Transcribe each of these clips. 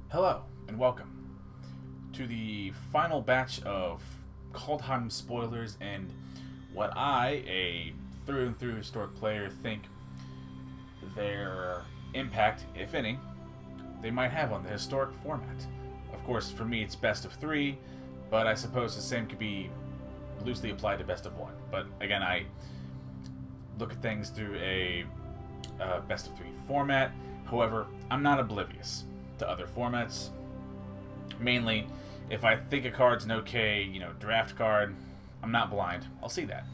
Hello, and welcome to the final batch of Kaldheim spoilers and what I, a through and through historic player, think their impact, if any, they might have on the historic format. Of course, for me it's best of three, but I suppose the same could be loosely applied to best of one. But again, I look at things through a best of three format. However, I'm not oblivious to other formats. Mainly, if I think a card's an okay, draft card, I'm not blind. I'll see that.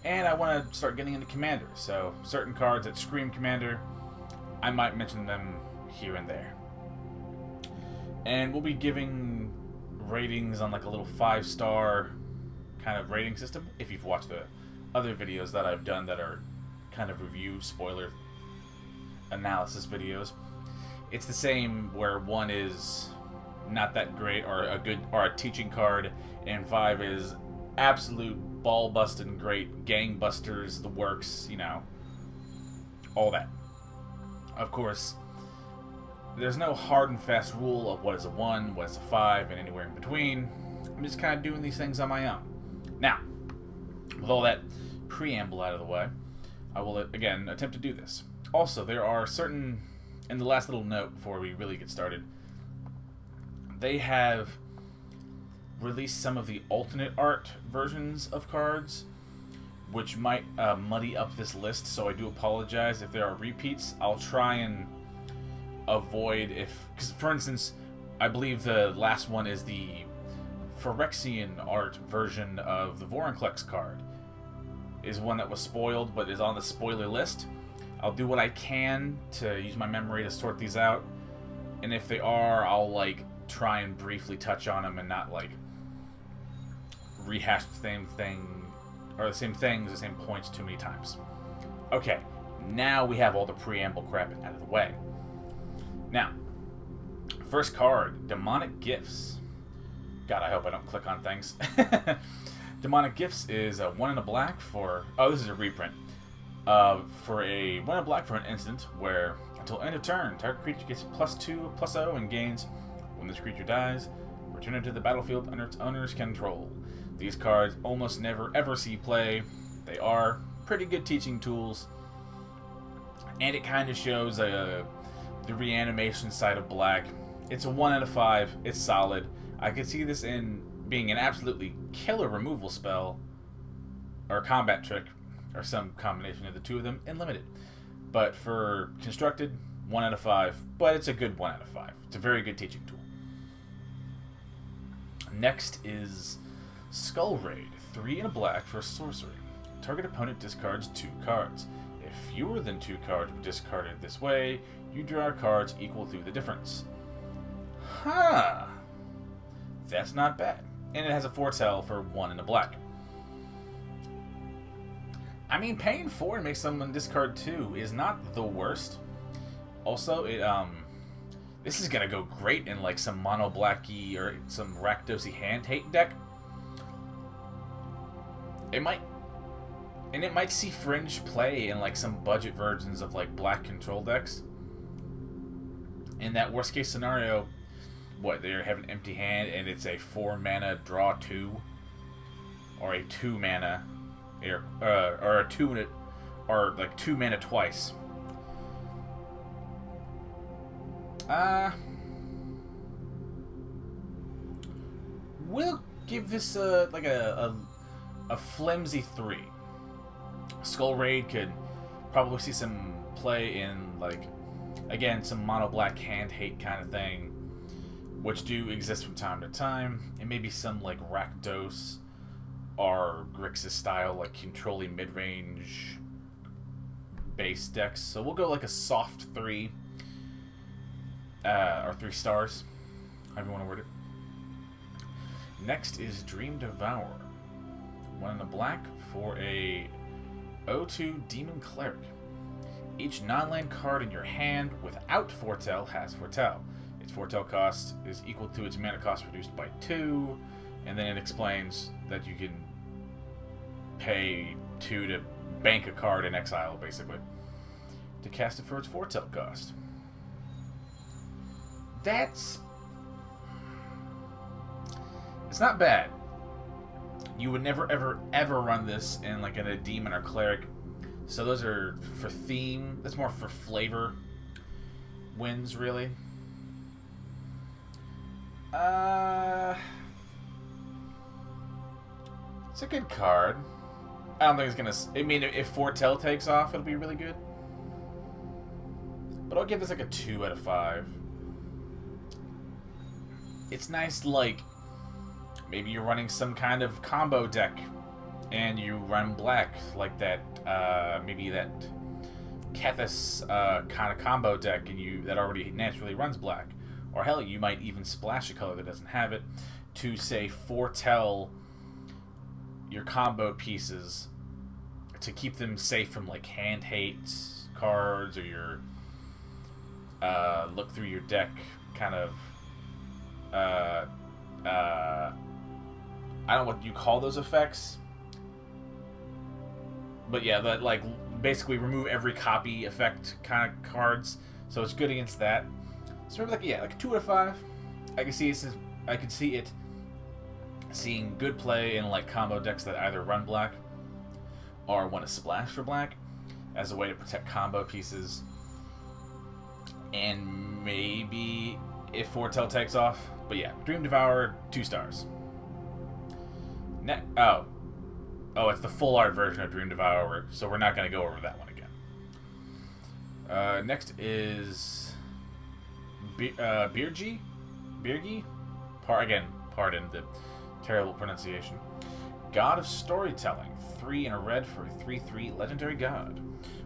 And I want to start getting into Commander, so certain cards that scream Commander, I might mention them here and there. And we'll be giving ratings on like a little 5-star kind of rating system. If you've watched the other videos that I've done that are kind of review, spoiler, analysis videos, it's the same where 1 is not that great or a teaching card, and 5 is absolute ball busting great, gangbusters, the works, all that. Of course, there's no hard and fast rule of what is a 1, what is a 5, and anywhere in between. I'm just kind of doing these things on my own. Now, with all that preamble out of the way, I will again attempt to do this. Also, there are certain, in the last little note before we really get started, they have released some of the alternate art versions of cards, which might muddy up this list, so I do apologize if there are repeats. I'll try and avoid because for instance, I believe the last one is the Phyrexian art version of the Vorinclex card, is one that was spoiled but is on the spoiler list. I'll do what I can to use my memory to sort these out, and if they are, I'll try and briefly touch on them and not rehash the same thing or the same things, the same points too many times. Okay, now we have all the preamble crap out of the way. Now, first card, Demonic Gifts. God, I hope I don't click on things. Demonic Gifts is a 1 and a black for... Oh, this is a reprint. For a 1 and a black for an instant where, until end of turn, target creature gets +2/+0 and gains. When this creature dies, return it to the battlefield under its owner's control. These cards almost never ever see play. They are pretty good teaching tools, and it kind of shows the reanimation side of black. It's a 1 out of 5. It's solid. I could see this in being an absolutely killer removal spell or combat trick or some combination of the two of them in limited. But for constructed, 1 out of 5. But it's a good 1 out of 5. It's a very good teaching tool. Next is Skull Raid, 3 and a black for sorcery. Target opponent discards 2 cards. If fewer than 2 cards were discarded this way, you draw cards equal to the difference. Huh. That's not bad. And it has a foretell for 1 and a black. I mean, paying 4 to make someone discard 2 is not the worst. Also, this is gonna go great in some mono blacky or some Rakdos-y hand hate deck. It might see fringe play in some budget versions of black control decks. In that worst case scenario, what, they have an empty hand and it's a 4 mana draw 2, or a 2 mana, or a 2 or 2 mana twice. We'll give this a flimsy 3. Skull Raid could probably see some play in again, some mono black hand hate kind of thing, which do exist from time to time, and maybe some Rakdos or Grixis style controlling mid-range base decks. So we'll go a soft 3. Or 3 stars, however you want to word it. Next is Dream Devourer. 1 in the black for a 0/2 Demon Cleric. Each non-land card in your hand without foretell has foretell. Its foretell cost is equal to its mana cost reduced by 2, and then it explains that you can pay 2 to bank a card in exile, basically, to cast it for its foretell cost. That's It's not bad. You would never, ever, ever run this in like in a demon or cleric. So those are for theme. That's more for flavor wins, really. It's a good card. I don't think it's gonna... I mean, if Foretell takes off, it'll be really good. But I'll give this like a 2 out of 5. It's nice, like... Maybe you're running some kind of combo deck, and you run black, like that, maybe that Kethis kind of combo deck, and that already naturally runs black. Or hell, you might even splash a color that doesn't have it to, say, foretell your combo pieces to keep them safe from, like, hand hate cards or your look through your deck kind of, I don't know what you call those effects. But yeah, that, like, basically remove every copy effect kind of cards. So it's good against that. So maybe, like, yeah, like a 2 out of 5. I can see it seeing good play in, like, combo decks that either run black or want to splash for black as a way to protect combo pieces. And maybe if Foretell takes off. But yeah, Dream Devourer, 2 stars. Oh, it's the full art version of Dream Devourer, so we're not going to go over that one again. Next is Birgi? Pardon the terrible pronunciation. God of Storytelling. 3 and a red for a 3/3 legendary god.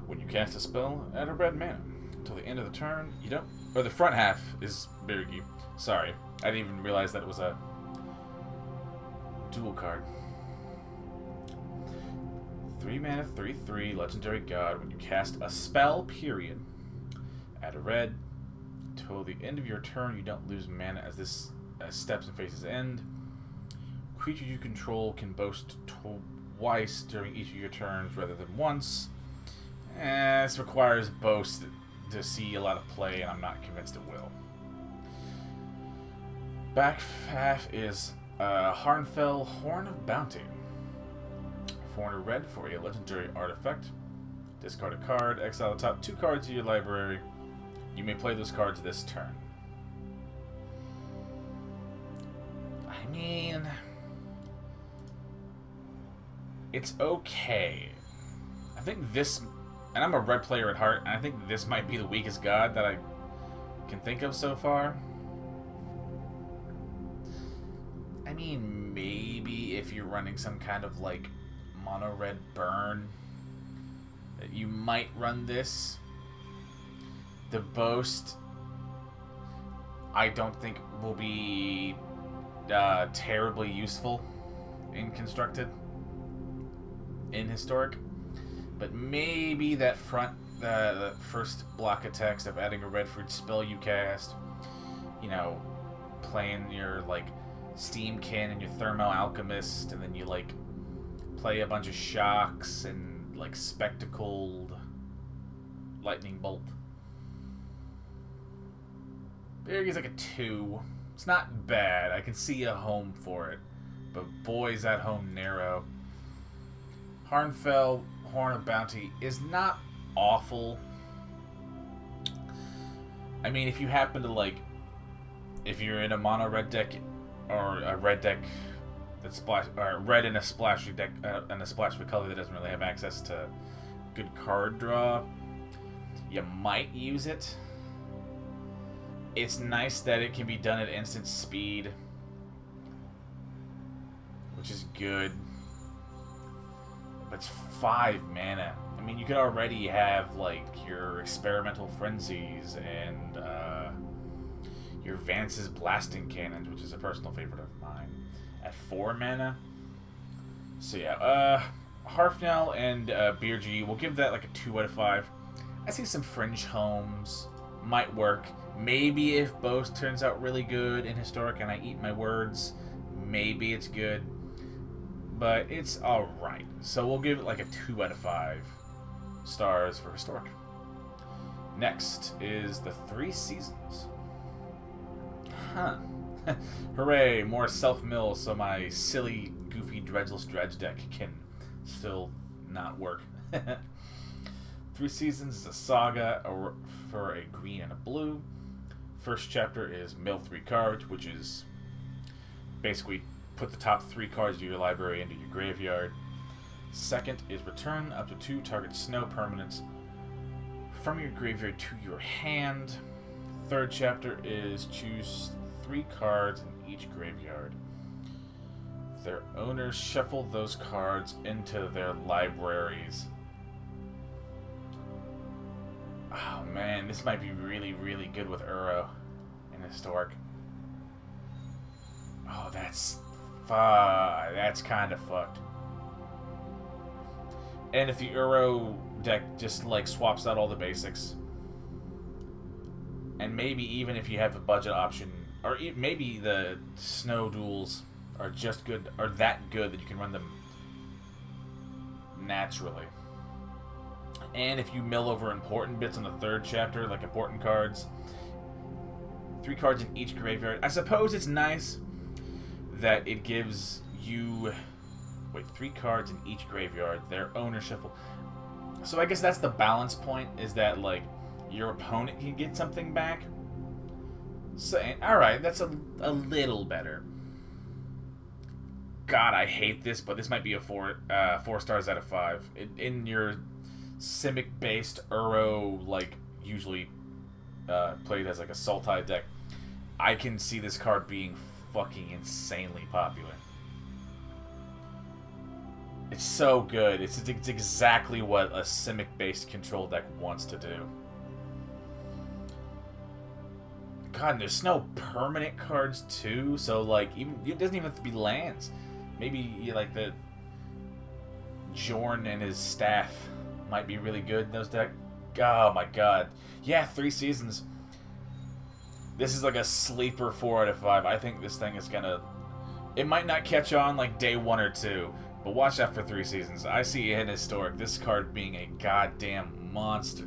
When you cast a spell, add a red mana. Until the end of the turn, you don't... Or the front half is Birgi. Sorry, I didn't even realize that it was a dual card. 3 mana, 3/3 legendary god. When you cast a spell, period, add a red. Till the end of your turn, you don't lose mana as this steps and faces end. Creatures you control can boast twice during each of your turns rather than once. This requires boast to see a lot of play, and I'm not convinced it will. Back half is Harnfell, Horn of Bounty. 4 and a red for a legendary artifact. Discard a card, exile the top 2 cards of your library. You may play those cards this turn. I mean, it's okay. I think this, and I'm a red player at heart, and I think this might be the weakest god that I can think of so far. I mean, maybe if you're running some kind of, like, mono red burn, that you might run this. The boast, I don't think will be terribly useful in constructed, in historic, but maybe that the first block of text of adding a red for each spell you cast, you know, playing your, like, Steamkin and your Thermo Alchemist, and then you, like, play a bunch of shocks and, like, spectacled lightning bolt. Birgi's like a 2. It's not bad. I can see a home for it, but boy, is that home narrow. Harnfell, Horn of Bounty is not awful. I mean, if you happen to, like, if you're in a mono red deck or a red deck that's splash, or red in a splashy deck and a splash of color that doesn't really have access to good card draw, you might use it. It's nice that it can be done at instant speed, which is good. But it's 5 mana. I mean, you could already have, like, your Experimental Frenzies and your Vance's Blasting Cannons, which is a personal favorite of mine, at 4 mana. So yeah, Harfnell and Birgi, we'll give that like a 2 out of 5. I see some Fringe Homes might work. Maybe if both turns out really good in Historic and I eat my words, maybe it's good. But it's alright. So we'll give it like a 2 out of 5 stars for Historic. Next is the 3 Seasons. Huh. Hooray, more self-mill so my silly, goofy, dredgeless dredge deck can still not work. 3 Seasons is a saga for a green and a blue. First chapter is mill 3 cards, which is basically put the top 3 cards of your library into your graveyard. Second is return up to 2 target snow permanents from your graveyard to your hand. Third chapter is choose 3 cards in each graveyard. Their owners shuffle those cards into their libraries. Oh man, this might be really, really good with Uro and Historic. Oh, that's kind of fucked. And if the Uro deck just like swaps out all the basics, and maybe even if you have a budget option, or maybe the snow duels are just good, or that good that you can run them naturally. And if you mill over important bits in the third chapter, like important cards, 3 cards in each graveyard. I suppose it's nice that it gives you 3 cards in each graveyard, their owner shuffle. So I guess that's the balance point, is that like your opponent can get something back. So alright, that's a little better. God, I hate this, but this might be a 4 stars out of 5. In your Simic based Uro, like usually played as like a Sultai deck, I can see this card being fucking insanely popular. It's so good. It's exactly what a Simic-based control deck wants to do. God, and there's no permanent cards too, so like even it doesn't even have to be lands. Maybe you like the Jorn and his staff might be really good in those decks. Oh my god. Yeah, 3 Seasons. This is like a sleeper 4 out of 5. I think this thing is gonna... It might not catch on like day 1 or 2, but watch out for 3 Seasons. I see in Historic this card being a goddamn monster.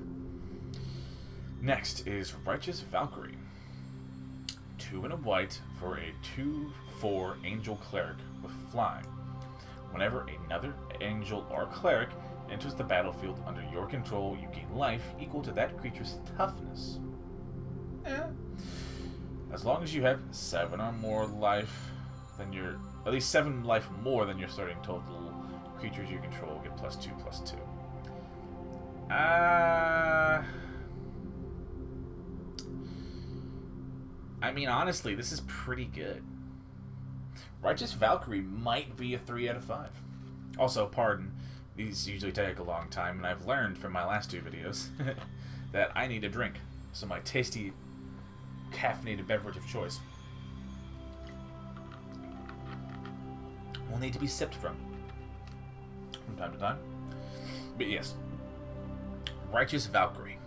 Next is Righteous Valkyrie. 2 and a white for a 2/4 Angel Cleric with flying. Whenever another Angel or Cleric enters the battlefield under your control, you gain life equal to that creature's toughness. As long as you have 7 or more life than your... At least 7 life more than your starting total, creatures you control get +2/+2. I mean, honestly, this is pretty good. Righteous Valkyrie might be a 3 out of 5. Also, pardon, these usually take a long time, and I've learned from my last 2 videos that I need a drink. So my tasty caffeinated beverage of choice will need to be sipped from time to time. But yes, Righteous Valkyrie.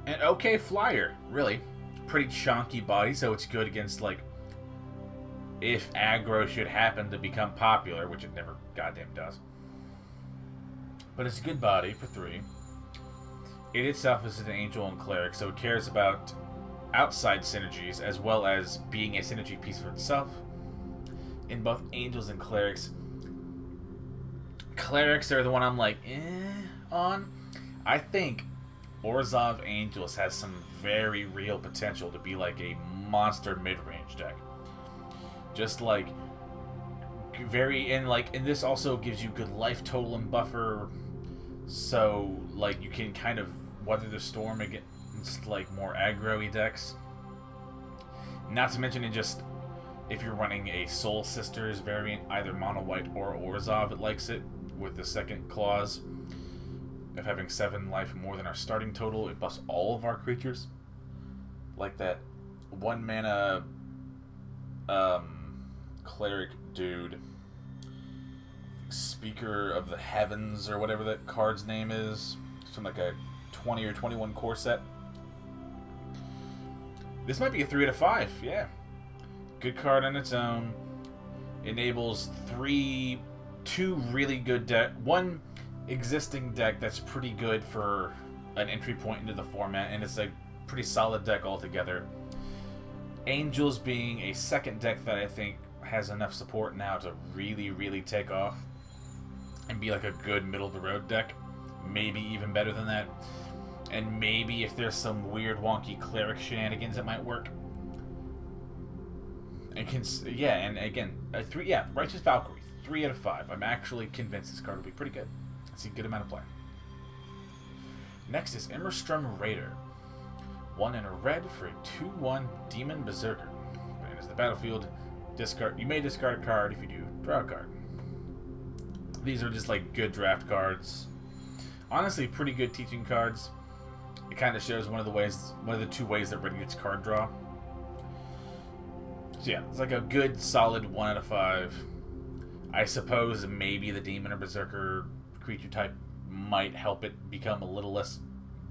An okay flyer, really. Pretty chunky body, so it's good against, like, if aggro should happen to become popular, which it never goddamn does. But it's a good body for 3. It itself is an Angel and Cleric, so it cares about outside synergies as well as being a synergy piece for itself. In both Angels and Clerics, Clerics are the one I'm like, on. I think Orzhov Angels has some very real potential to be like a monster mid-range deck. Just like and this also gives you good life total and buffer, so like you can kind of weather the storm against like more aggro-y decks. Not to mention, it just, if you're running a Soul Sisters variant, either mono white or Orzhov, it likes it with the second clause of having 7 life more than our starting total. It buffs all of our creatures, like that 1 mana cleric dude, Speaker of the Heavens or whatever that card's name is, from like a 20 or 21 core set. This might be a 3 out of 5. Yeah, good card on its own. Enables 2 really good deck, 1 existing deck that's pretty good for an entry point into the format, and it's a pretty solid deck altogether. Angels being a second deck that I think has enough support now to really, really take off and be like a good middle-of-the-road deck. Maybe even better than that. And maybe if there's some weird, wonky cleric shenanigans, it might work. And and again, Righteous Valkyrie, 3 out of 5. I'm actually convinced this card will be pretty good. I see a good amount of play. Next is Immerstrom Raider. 1 and a red for a 2/1 Demon Berserker. Enters the battlefield. Discard. You may discard a card. If you do, draw a card. These are just like good draft cards. Honestly, pretty good teaching cards. It kind of shows one of the 2 ways that Red gets card draw. So yeah, it's like a good, solid 1 out of 5. I suppose maybe the Demon or Berserker creature type might help it become a little less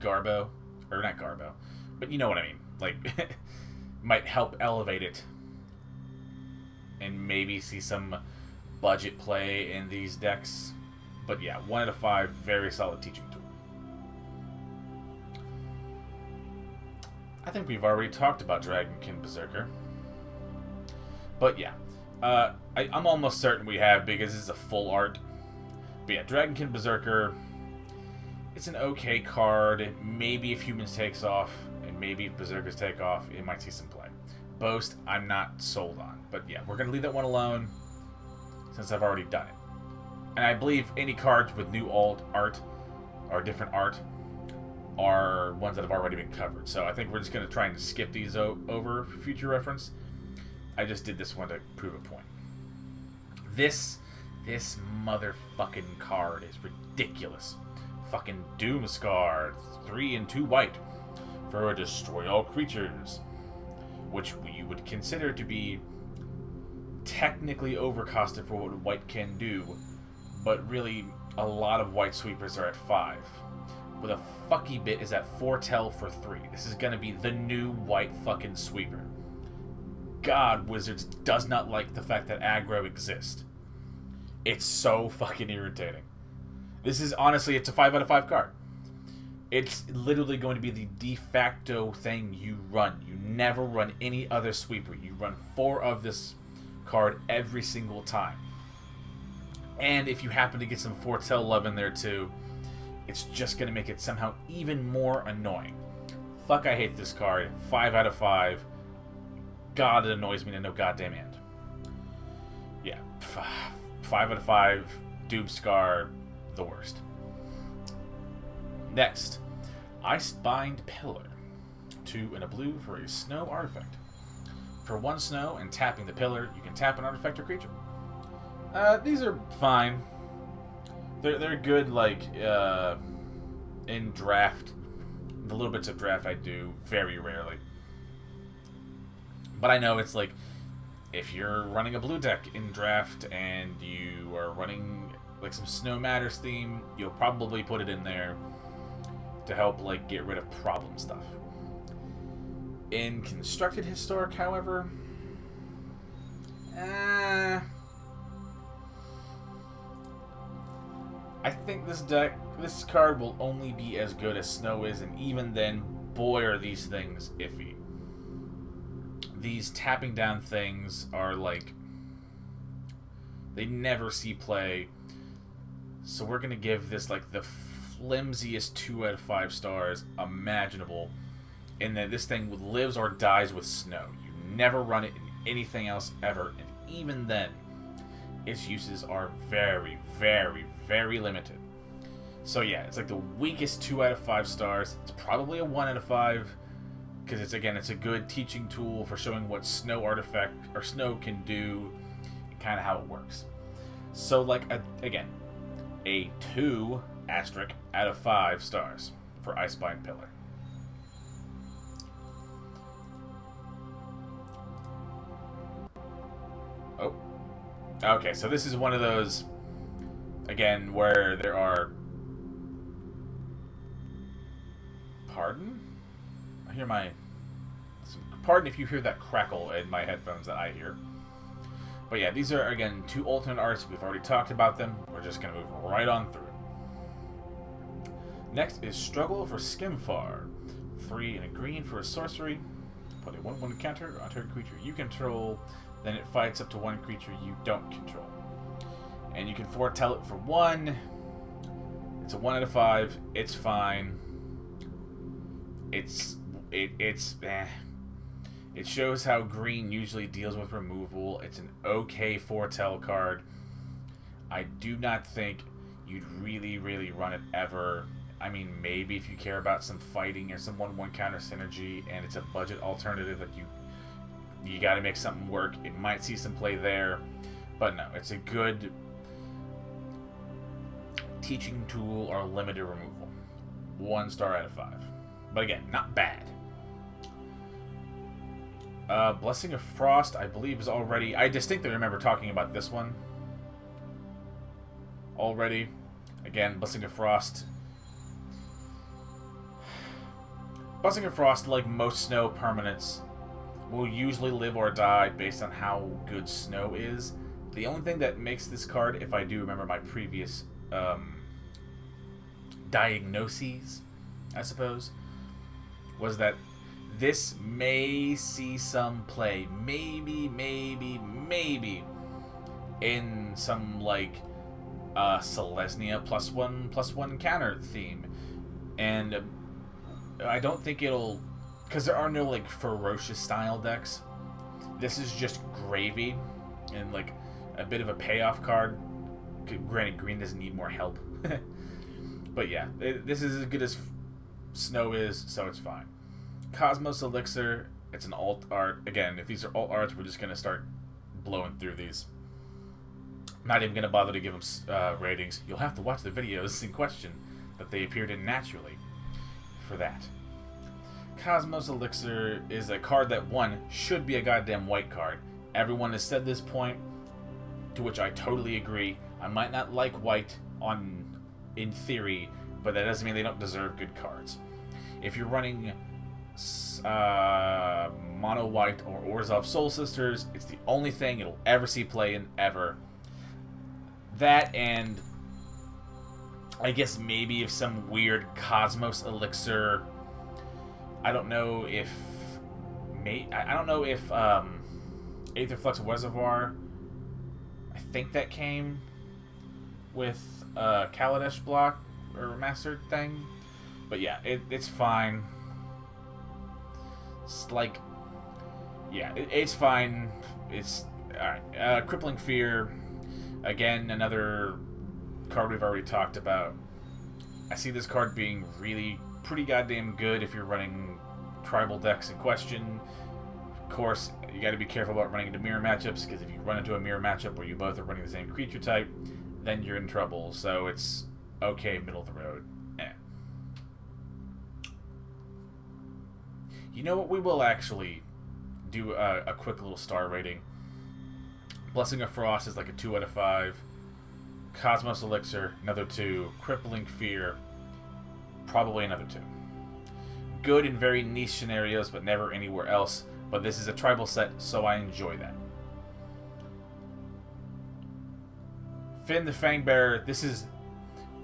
Garbo. Or not Garbo, but you know what I mean. Like, might help elevate it. And maybe see some budget play in these decks. But yeah, 1 out of 5, very solid teaching tool. I think we've already talked about Dragonkin Berserker. But yeah, I'm almost certain we have because this is a full art. But yeah, Dragonkin Berserker, it's an okay card. Maybe if Humans takes off, and maybe if Berserkers take off, it might see some play. Boast, I'm not sold on. But yeah, we're going to leave that one alone since I've already done it. And I believe any cards with new alt art or different art are ones that have already been covered. So I think we're just going to try and skip these over for future reference. I just did this one to prove a point. This motherfucking card is ridiculous. Fucking Doomscar, 3 and 2 white for a destroy all creatures, which you would consider to be technically overcosted for what white can do, but really a lot of white sweepers are at 5. With a fucky bit is at foretell for 3. This is gonna be the new white fucking sweeper. God, Wizards does not like the fact that aggro exists. It's so fucking irritating. This is honestly, it's a 5 out of 5 card. It's literally going to be the de facto thing you run. You never run any other sweeper. You run 4 of this card every single time. And if you happen to get some foretell love in there too, it's just going to make it somehow even more annoying. Fuck, I hate this card. 5 out of 5. God, it annoys me to no goddamn end. Yeah, 5 out of 5. Doomscar, the worst. Next, Icebind Pillar. 2 and a blue for a snow artifact. For 1 snow and tapping the pillar, you can tap an artifact or creature. These are fine. They're good, like, in draft. The little bits of draft I do, very rarely. But I know it's like, if you're running a blue deck in draft and you are running like some Snow Matters theme, you'll probably put it in there to help like get rid of problem stuff. In Constructed Historic, however, I think this card will only be as good as Snow is, and even then, boy, are these things iffy. These tapping down things are like, they never see play. So we're gonna give this like the flimsiest 2 out of 5 stars imaginable, in that this thing lives or dies with Snow. You never run it in anything else ever, and even then, its uses are very, very, very limited. So yeah, it's like the weakest 2 out of 5 stars. It's probably a 1 out of 5. Because it's a good teaching tool for showing what Snow artifact or Snow can do, and kind of how it works. So like again, a 2 asterisk out of 5 stars for Icebind Pillar. Oh, okay. So this is one of those again where there are. Pardon? I hear pardon if you hear that crackle in my headphones that I hear. But yeah, these are, again, 2 alternate arts. We've already talked about them. We're just going to move right on through. Next is Struggle for Skimfar. 3 and a green for a sorcery. Put a 1/1 counter on target creature you control, then it fights up to one creature you don't control. And you can foretell it for 1. It's a 1 out of 5. It's fine. It's eh. It shows how green usually deals with removal. It's an okay foretell card. I do not think you'd really run it ever. I mean, maybe if you care about some fighting or some 1/1 counter synergy and it's a budget alternative that you got to make something work, it might see some play there. But no, it's a good teaching tool or limited removal. 1 star out of 5. But again, not bad. Blessing of Frost, I believe, is already... I distinctly remember talking about this one already. Again, Blessing of Frost. Blessing of Frost, like most snow permanents, will usually live or die based on how good snow is. The only thing that makes this card, if I do remember my previous diagnoses, I suppose, was that this may see some play, maybe, in some, like, Selesnya +1/+1 counter theme. And I don't think it'll... Because there are no, like, ferocious style decks. This is just gravy and, like, a bit of a payoff card. Granted, green doesn't need more help. But yeah, this is as good as snow is, so it's fine. Cosmos Elixir, it's an alt art. Again, if these are alt arts, we're just going to start blowing through these. Not even going to bother to give them ratings. You'll have to watch the videos in question that they appeared in naturally for that. Cosmos Elixir is a card that, 1, should be a goddamn white card. Everyone has said this point, to which I totally agree. I might not like white in theory, but that doesn't mean they don't deserve good cards. If you're running mono white or Orzhov Soul Sisters, it's the only thing it'll ever see play in, ever. That, and I guess maybe if some weird Cosmos Elixir, I don't know if Aetherflux Reservoir, I think that came with Kaladesh block or remastered thing. But yeah, it's fine. It's like, yeah, it's fine. It's alright. Crippling Fear, again, another card we've already talked about. I see this card being really pretty goddamn good if you're running tribal decks in question. Of course, you got to be careful about running into mirror matchups, because if you run into a mirror matchup where you both are running the same creature type, then you're in trouble. So it's okay, middle of the road. You know what? We will actually do a quick little star rating. Blessing of Frost is like a 2 out of 5. Cosmos Elixir, another 2. Crippling Fear, probably another 2. Good in very niche scenarios, but never anywhere else. But this is a tribal set, so I enjoy that. Finn the Fangbearer, this is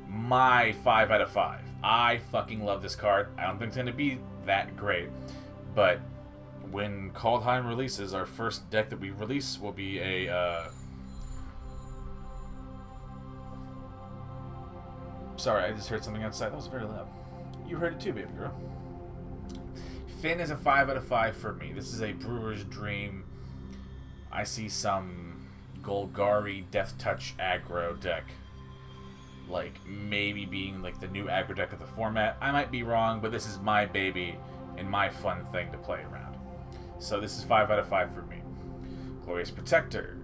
my 5 out of 5. I fucking love this card. I don't think it's going to be that great. But when Kaldheim releases, our first deck that we release will be a... Sorry, I just heard something outside. That was very loud. You heard it too, baby girl. Finn is a 5 out of 5 for me. This is a Brewer's Dream. I see some Golgari Death Touch aggro deck, like maybe being like the new aggro deck of the format. I might be wrong, but this is my baby and my fun thing to play around. So this is 5 out of 5 for me. Glorious Protector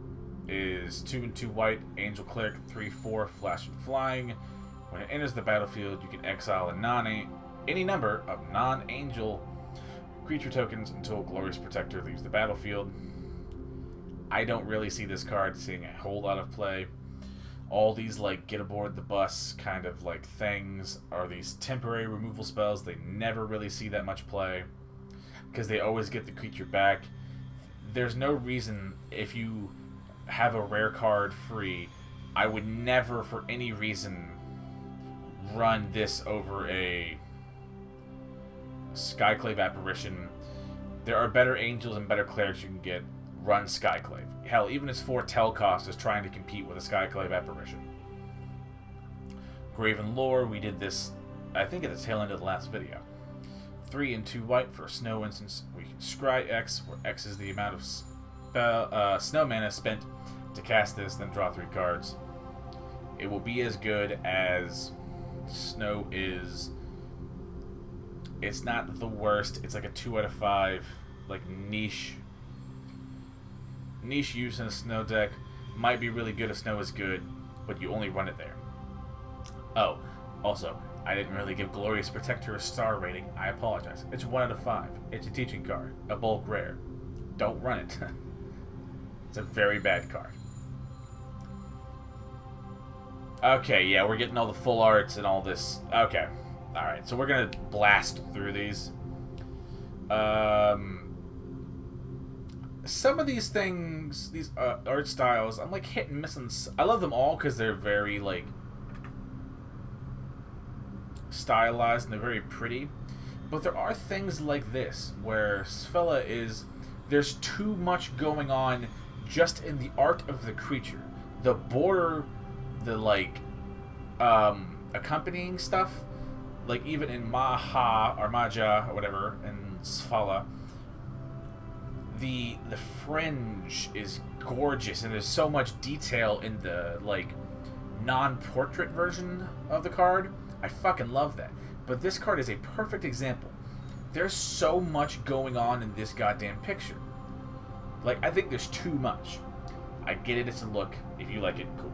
is 2 and 2 white, Angel Cleric, 3/4, flash and flying. When it enters the battlefield, you can exile any number of non-angel creature tokens until Glorious Protector leaves the battlefield. I don't really see this card seeing a whole lot of play. All these, like, get aboard the bus kind of, like, things are these temporary removal spells. They never really see that much play because they always get the creature back. There's no reason, if you have a rare card free, I would never, for any reason, run this over a Skyclave Apparition there are better angels and better clerics you can get. Run Skyclave. Hell, even his 4 tel cost is trying to compete with a Skyclave apparition. Graven Lore, we did this, I think, at the tail end of the last video. 3 and 2 white for a snow instance. We can scry X, where X is the amount of snow mana spent to cast this, then draw 3 cards. It will be as good as snow is. It's not the worst. It's like a 2 out of 5, like niche use in a snow deck. Might be really good if snow is good, but you only run it there. Oh, also, I didn't really give Glorious Protector a star rating. I apologize. It's 1 out of 5. It's a teaching card, a bulk rare. Don't run it. It's a very bad card. Okay, yeah, we're getting all the full arts and all this. Okay. Alright, so we're going to blast through these. Some of these things, these art styles, I'm like hit and miss. I love them all because they're very, like, stylized and they're very pretty. But there are things like this where Sfella is, there's too much going on just in the art of the creature. The border, the, like, accompanying stuff, like even in Maha or Maja or whatever in Sfala, the fringe is gorgeous and there's so much detail in the, like, non-portrait version of the card. I fucking love that. But this card is a perfect example. There's so much going on in this goddamn picture. Like, I think there's too much. I get it, it's a look. If you like it, cool.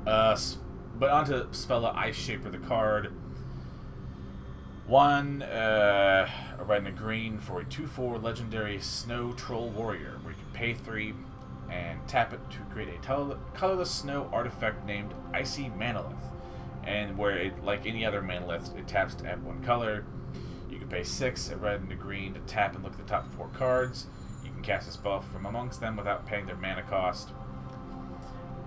But onto Sfella Ice Shaper, the card. 1, a red and a green for a 2/4 legendary Snow Troll Warrior, where you can pay 3 and tap it to create a colorless snow artifact named Icy Manalith. And where, it, like any other Manalith, it taps to add 1 color. You can pay 6, a red and a green, to tap and look at the top 4 cards. You can cast a spell from amongst them without paying their mana cost.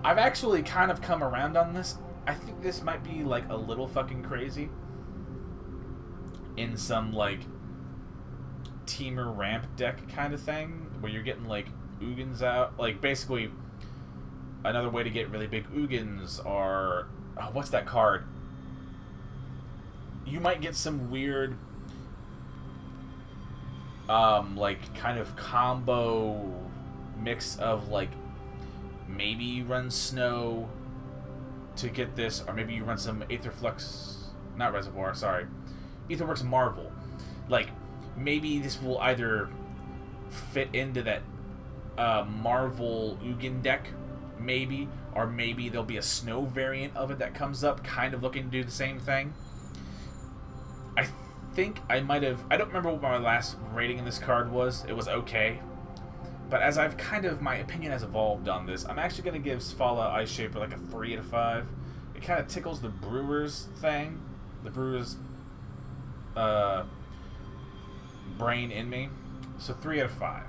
I've actually kind of come around on this. I think this might be, like, a little fucking crazy in some, like, Teamer ramp deck kind of thing, where you're getting, like, Ugins out. Like, basically, another way to get really big Ugins are... Oh, what's that card? You might get some weird, like, kind of combo mix of, like, maybe you run Snow to get this, or maybe you run some Aetherflux, not Reservoir, sorry, Aetherworks Marvel. Like, maybe this will either fit into that Marvel Ugin deck, maybe, or maybe there'll be a Snow variant of it that comes up, kind of looking to do the same thing. I think I might have... I don't remember what my last rating in this card was. It was okay. But as I've kind of... My opinion has evolved on this. I'm actually going to give Sfala Ice Shaper like a 3 out of 5. It kind of tickles the Brewers thing. The Brewers... brain in me. So 3 out of 5.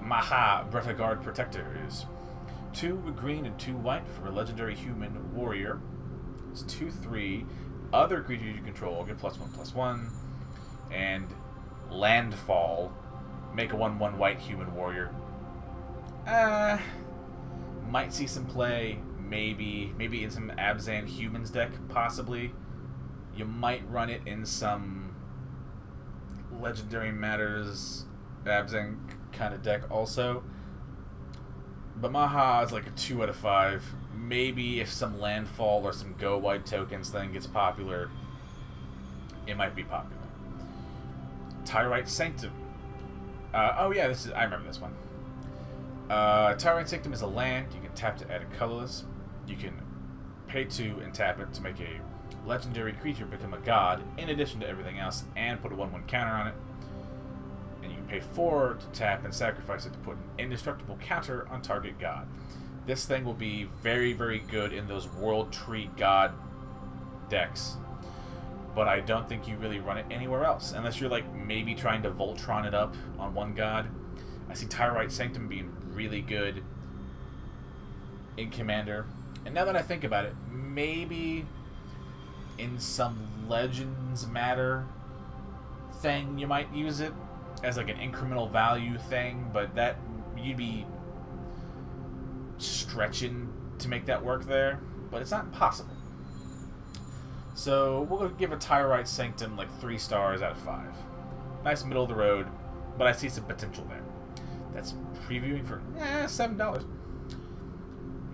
Maha, Guard Protector is 2 green and 2 white for a legendary human warrior. It's 2/3. Other creatures you control get +1/+1. And Landfall, make a 1/1 white human warrior. Might see some play, maybe in some Abzan humans deck, possibly. You might run it in some Legendary Matters Abzan kind of deck also. But Maha is like a 2 out of 5. Maybe if some Landfall or some Go White tokens thing gets popular, it might be popular. Tyrite Sanctum. Oh yeah, I remember this one. Tyrite Sanctum is a land. You can tap to add a colorless. You can pay 2 and tap it to make a legendary creature become a god, in addition to everything else, and put a 1/1 counter on it. And you can pay 4 to tap and sacrifice it to put an indestructible counter on target god. This thing will be very, very good in those World Tree God decks. But I don't think you really run it anywhere else, unless you're like maybe trying to Voltron it up on one god. I see Tyrite Sanctum being really good in Commander. And now that I think about it, maybe in some Legends Matter thing you might use it as like an incremental value thing, but that you'd be stretching to make that work there, but it's not impossible. So we'll give a Tyrite Sanctum like 3 stars out of 5. Nice middle of the road, but I see some potential there. That's previewing for $7.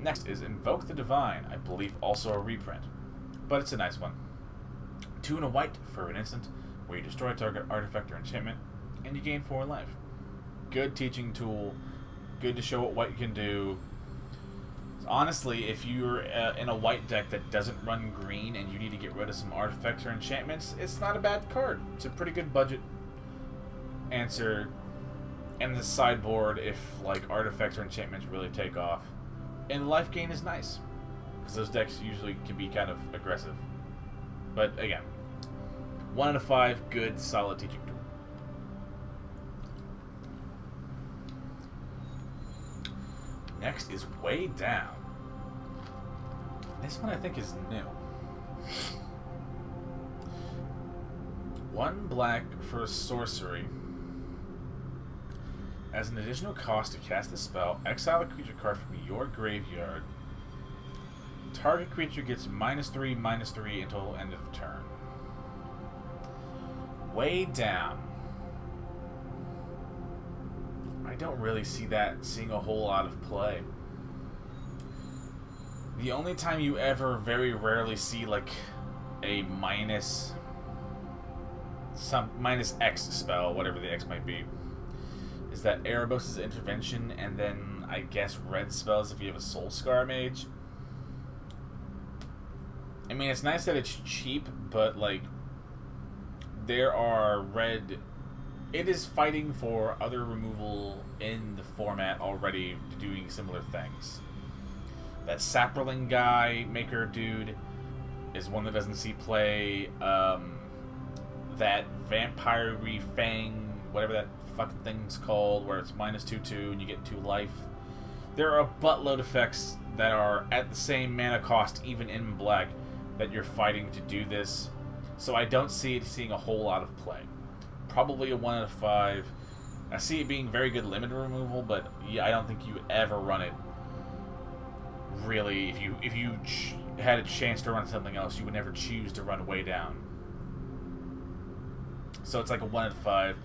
Next is Invoke the Divine, I believe also a reprint, but it's a nice one. 2 and a white for an instant, where you destroy a target artifact or enchantment, and you gain 4 life. Good teaching tool, good to show what white can do. Honestly, if you're in a white deck that doesn't run green and you need to get rid of some artifacts or enchantments, it's not a bad card. It's a pretty good budget answer in the sideboard if like artifacts or enchantments really take off. And life gain is nice, because those decks usually can be kind of aggressive. But again, 1 out of 5, good, solid teaching tool. Next is Way Down. This one I think is new. 1 black for sorcery. As an additional cost to cast the spell, exile a creature card from your graveyard. Target creature gets -3/-3 until end of turn. Way Down. I don't really see that seeing a whole lot of play. The only time you ever very rarely see like a minus X spell, whatever the X might be, is that Erebos' Intervention, and then I guess red spells if you have a Soul Scar Mage. I mean, it's nice that it's cheap, but like there are red. It is fighting for other removal in the format already, doing similar things. That Saproling guy, Maker dude, is one that doesn't see play. That Vampire Fang, whatever that fucking thing's called, where it's -2/2 and you get 2 life. There are a buttload of effects that are at the same mana cost, even in black, that you're fighting to do this. So I don't see it seeing a whole lot of play. Probably a 1 out of 5. I see it being very good limited removal, but yeah, I don't think you would ever run it. Really, if you had a chance to run something else, you would never choose to run Way Down. So it's like a 1 out of 5.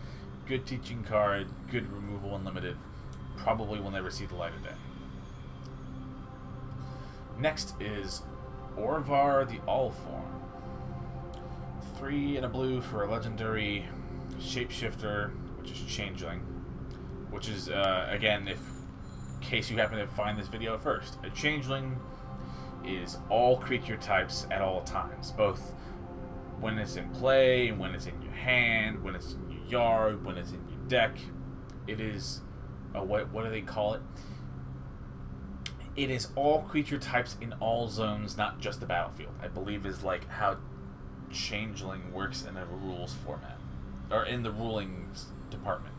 Good teaching card, good removal unlimited. Probably will never see the light of day. Next is Orvar the Allform. 3 and a blue for a legendary shapeshifter, which is Changeling. Which is, again, in case you happen to find this video first, a Changeling is all creature types at all times, both when it's in play, when it's in your hand, when it's in your yard, when it's in your deck. It is, what do they call it? It is all creature types in all zones, not just the battlefield. I believe is like how Changeling works in a rules format, or in the rulings department.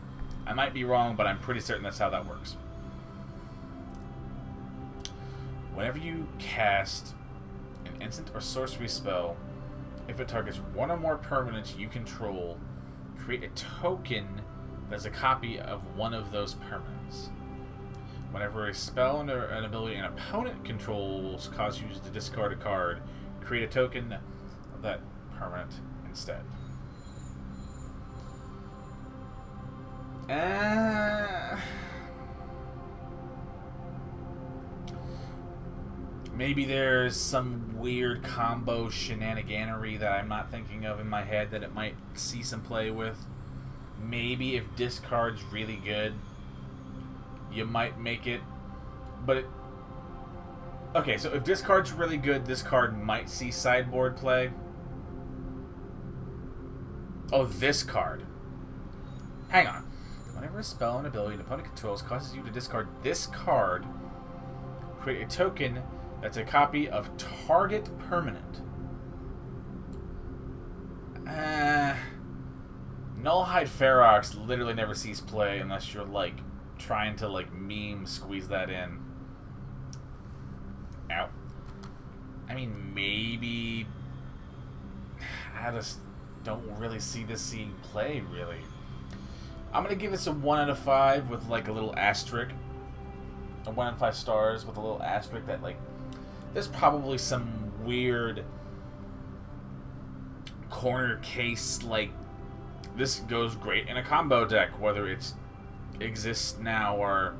I might be wrong, but I'm pretty certain that's how that works. Whenever you cast an instant or sorcery spell, if it targets 1 or more permanents you control, create a token that's a copy of one of those permanents. Whenever a spell or an ability an opponent controls causes you to discard a card, create a token of that permanent instead. Maybe there's some weird combo shenaniganery that I'm not thinking of in my head that it might see some play with. Maybe if discard's really good, you might make it. But okay, so if discard's really good, this card might see sideboard play. Oh, this card. Hang on. Whenever a spell and ability an opponent controls causes you to discard this card, create a token that's a copy of target permanent. Nullhide Ferox literally never sees play unless you're like trying to like meme squeeze that in. Ow. I mean, maybe don't really see this seeing play, really. I'm going to give this a 1 out of 5 with, like, a little asterisk. A 1 out of 5 stars with a little asterisk that, like, there's probably some weird corner case, like, this goes great in a combo deck, whether it exists now or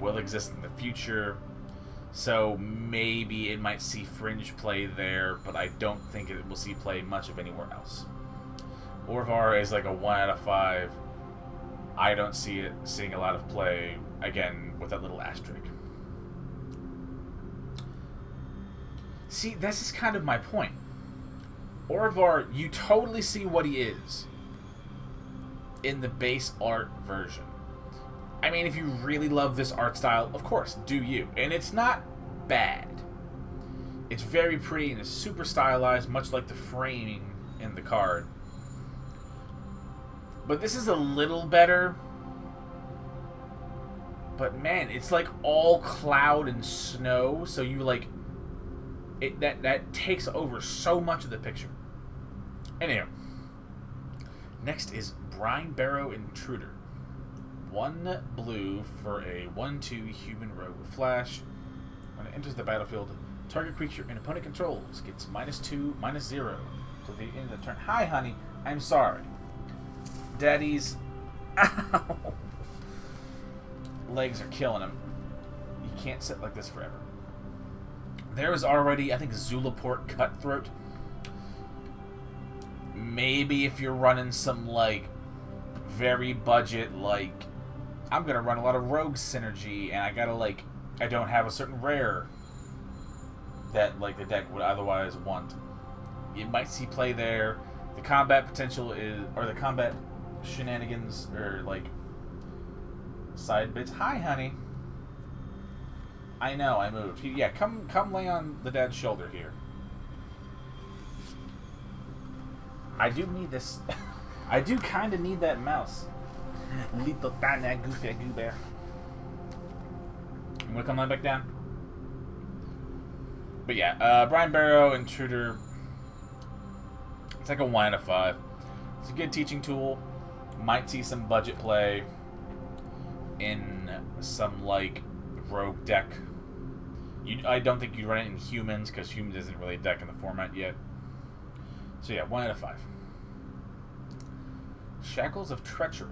will exist in the future. So maybe it might see fringe play there, but I don't think it will see play much of anywhere else. Orvar is like a 1 out of 5. I don't see it seeing a lot of play, again, with that little asterisk. See, this is kind of my point. Orvar, you totally see what he is in the base art version. I mean, if you really love this art style, of course, do you. And it's not bad. It's very pretty and it's super stylized, much like the framing in the card. But this is a little better. But man, it's like all cloud and snow, so you like that takes over so much of the picture. Anyhow, next is Brine Barrow Intruder. 1 blue for a 1/2 human rogue with flash. When it enters the battlefield, target creature an opponent controls gets -2, -0 to the end of the turn. Hi, honey. I'm sorry. Daddy's ow. Legs are killing him. You can't sit like this forever. There is already, I think, Zulaport Cutthroat. Maybe if you're running some, like, very budget, like, I'm going to run a lot of rogue synergy, and I got to, like, I don't have a certain rare that, like, the deck would otherwise want. It might see play there. The combat potential is, or the combat shenanigans, or, like, side bits. Hi, honey. I know, I moved. Yeah, come lay on the dad's shoulder here. I do need this. I do kind of need that mouse. Little tiny goofy goo bear. I'm gonna come line back down. But yeah, Brine Barrow Intruder. It's like a 1 out of 5. It's a good teaching tool. Might see some budget play in some, like, rogue deck. I don't think you'd run it in humans, because humans isn't really a deck in the format yet. So yeah, 1 out of 5. Shackles of Treachery.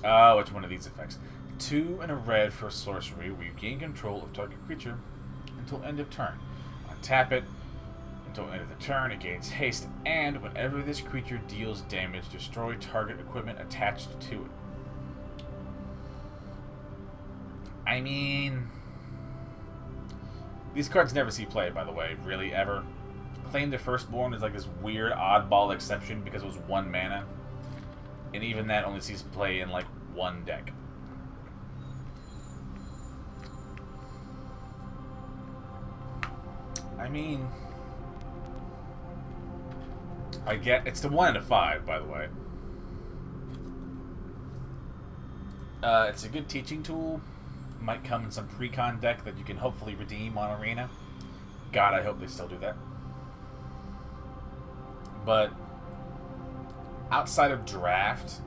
Oh, it's one of these effects. 2 and a red for sorcery, where you gain control of target creature until end of turn. Untap it. Until end of the turn, it gains haste, and whenever this creature deals damage, destroy target equipment attached to it. I mean, these cards never see play, by the way, really, ever. Claim the Firstborn is like this weird oddball exception because it was 1 mana. And even that only sees play in like 1 deck. I mean, I get it's the 1 out of 5, by the way. It's a good teaching tool. Might come in some pre-con deck that you can hopefully redeem on Arena. God, I hope they still do that. But outside of draft,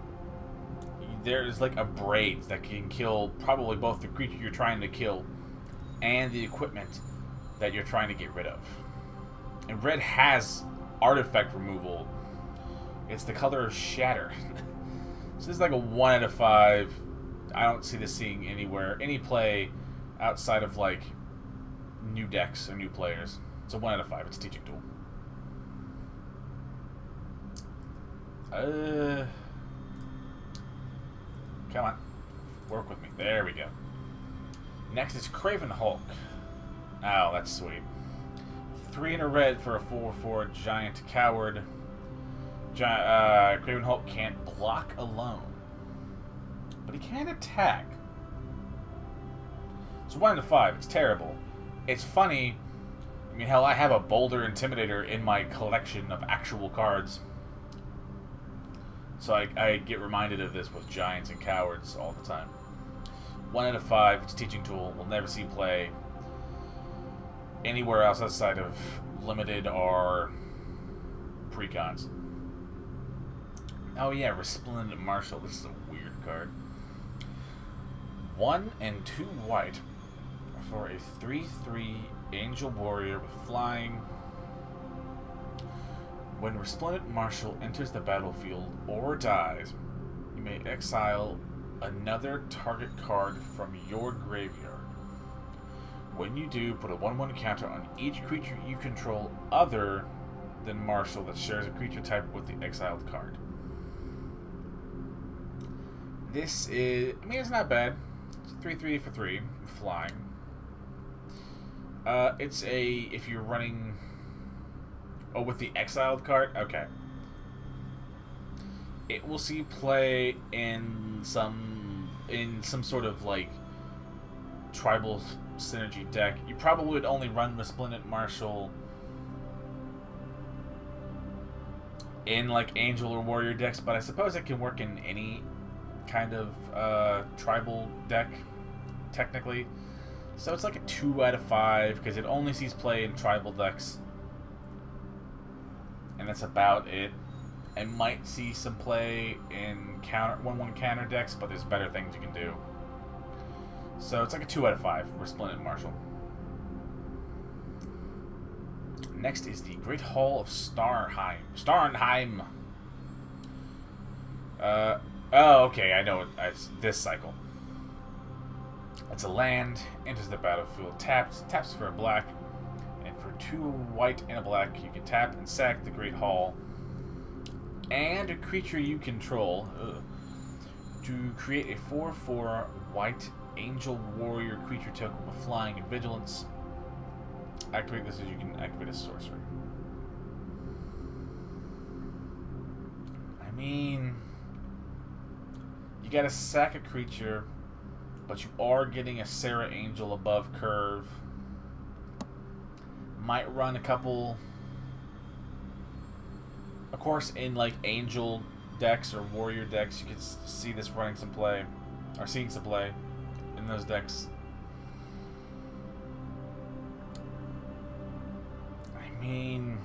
there's like a braid that can kill probably both the creature you're trying to kill and the equipment that you're trying to get rid of. And red has artifact removal. It's the color of Shatter. So this is like a 1 out of 5. I don't see this seeing anywhere, any play outside of like new decks or new players. It's a 1 out of 5. It's a teaching tool. Come on. Work with me. There we go. Next is Craven Hulk. Oh, that's sweet. 3 and a red for a 4/4 giant coward. Craven Hulk can't block alone, but he can attack. It's 1 out of 5. It's terrible. It's funny. I mean, hell, I have a Boulder Intimidator in my collection of actual cards. So I get reminded of this with giants and cowards all the time. 1 out of 5. It's a teaching tool. We'll never see play anywhere else outside of limited or precons. Oh yeah, Resplendent Marshal. This is a weird card. 1 and 2 white for a 3/3 Angel Warrior with flying. When Resplendent Marshal enters the battlefield or dies, you may exile another target card from your graveyard. When you do, put a 1/1 counter on each creature you control other than Marshal that shares a creature type with the exiled card. This is, I mean, it's not bad. It's 3/3 for 3, flying. It's a, if you're running, oh, with the exiled card? Okay. It will see play in some sort of, like, tribal synergy deck. You probably would only run Resplendent Marshal in, like, Angel or Warrior decks, but I suppose it can work in any kind of tribal deck, technically. So it's like a 2 out of 5 because it only sees play in tribal decks, and that's about it. It might see some play in 1/1 counter decks, but there's better things you can do. So it's like a 2 out of 5, Resplendent Marshal. Next is the Great Hall of Starnheim. Oh, okay, I know it's this cycle. It's a land, enters the battlefield, taps for a black, and for 2 white and a black, you can tap and sack the Great Hall and a creature you control to create a 4/4 white Angel Warrior creature token with flying and vigilance. Activate this as you can activate a sorcery. I mean, you gotta sack a creature, but you are getting a Serra Angel above curve. Might run a couple, of course, in like Angel decks or Warrior decks. You can see this running some play, or seeing some play in those decks. I mean,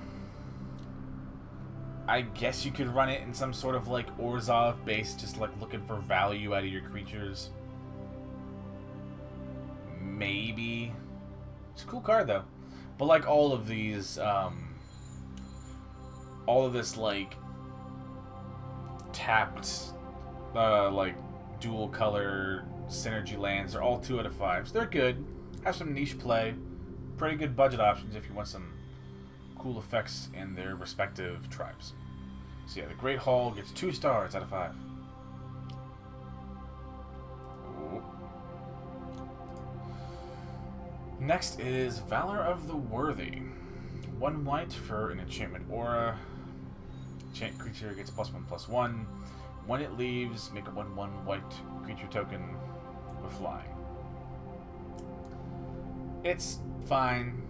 I guess you could run it in some sort of like Orzhov base, just like looking for value out of your creatures. Maybe. It's a cool card though. But like all of these, all of this like tapped, like dual color synergy lands are all 2 out of 5s. They're good. Have some niche play. Pretty good budget options if you want some cool effects in their respective tribes. So yeah, the Great Hall gets 2 stars out of 5. Ooh. Next is Valor of the Worthy. 1 white for an enchantment aura. Enchant creature gets +1/+1. When it leaves, make a 1/1 white creature token with flying. It's fine.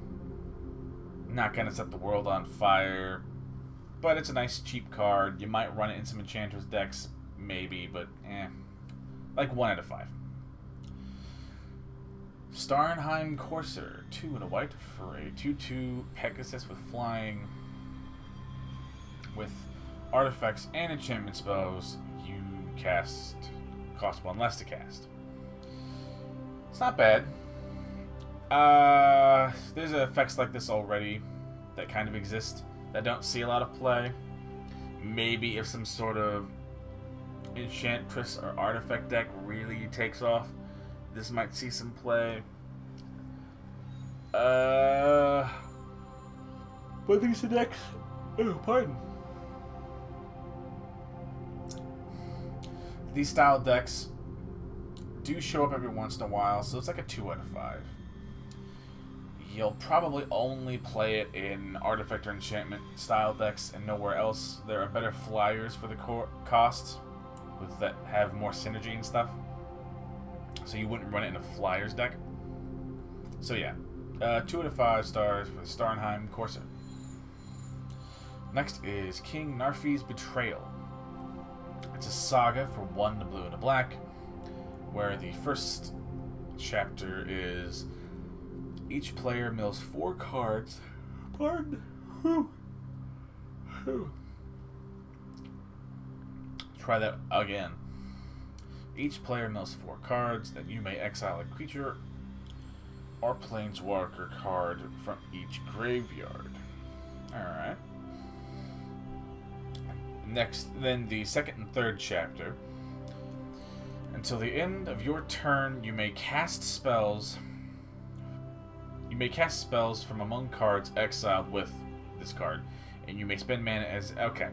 Not gonna set the world on fire, but it's a nice cheap card. You might run it in some Enchantress decks, maybe, but like 1 out of 5. Starnheim Courser, 2 and a white for a 2/2 Pegasus with flying. With artifacts and enchantment spells, you cost 1 less to cast. It's not bad. There's effects like this already that kind of exist that don't see a lot of play. Maybe if some sort of Enchantress or artifact deck really takes off, this might see some play. But these decks, oh, pardon. These style decks do show up every once in a while, so it's like a 2 out of 5. You'll probably only play it in artifact or enchantment style decks and nowhere else. There are better flyers for the cost that have more synergy and stuff, so you wouldn't run it in a flyers deck. So yeah, 2 out of 5 stars for the Starnheim Courser. Next is King Narfi's Betrayal. It's a saga for 1 blue and a black, where the first chapter is each player mills 4 cards. Pardon. Try that again. Each player mills 4 cards, then you may exile a creature or planeswalker card from each graveyard. Alright. Next, then the second and third chapter. Until the end of your turn, you may cast spells. You may cast spells from among cards exiled with this card, and you may spend mana as okay.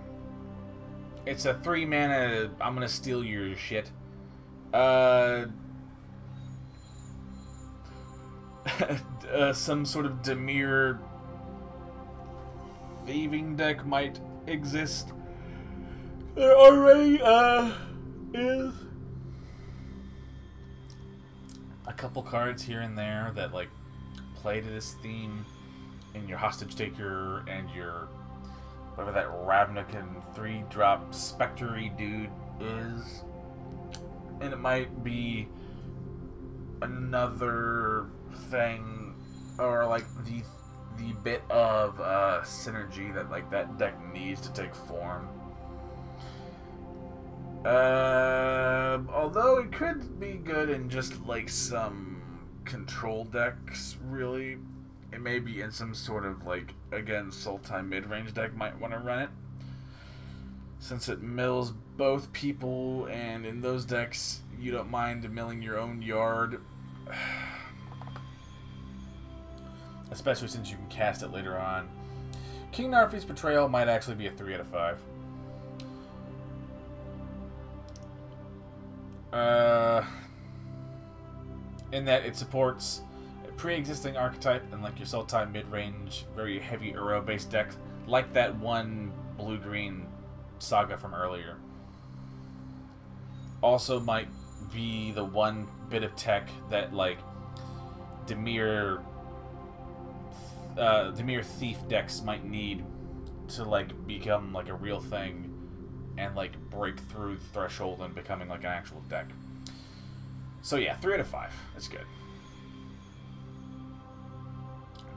It's a 3 mana. I'm gonna steal your shit. Some sort of Dimir thieving deck might exist. There already is a couple cards here and there that like play to this theme in your Hostage Taker and your whatever that Ravnican 3-drop Spectre-y dude is. And it might be another thing, or like the bit of synergy that like that deck needs to take form. Although it could be good in just like some control decks, really. It may be in some sort of like, again, Sultai mid-range deck might want to run it, since it mills both people, and in those decks you don't mind milling your own yard. Especially since you can cast it later on. King Narfi's Betrayal might actually be a 3 out of 5. In that it supports a pre-existing archetype and like your Sultai mid-range, very heavy Uro-based deck, like that one blue-green saga from earlier. Also might be the one bit of tech that like Dimir Thief decks might need to like become like a real thing and like break through the threshold and becoming like an actual deck. So yeah, 3 out of 5. That's good.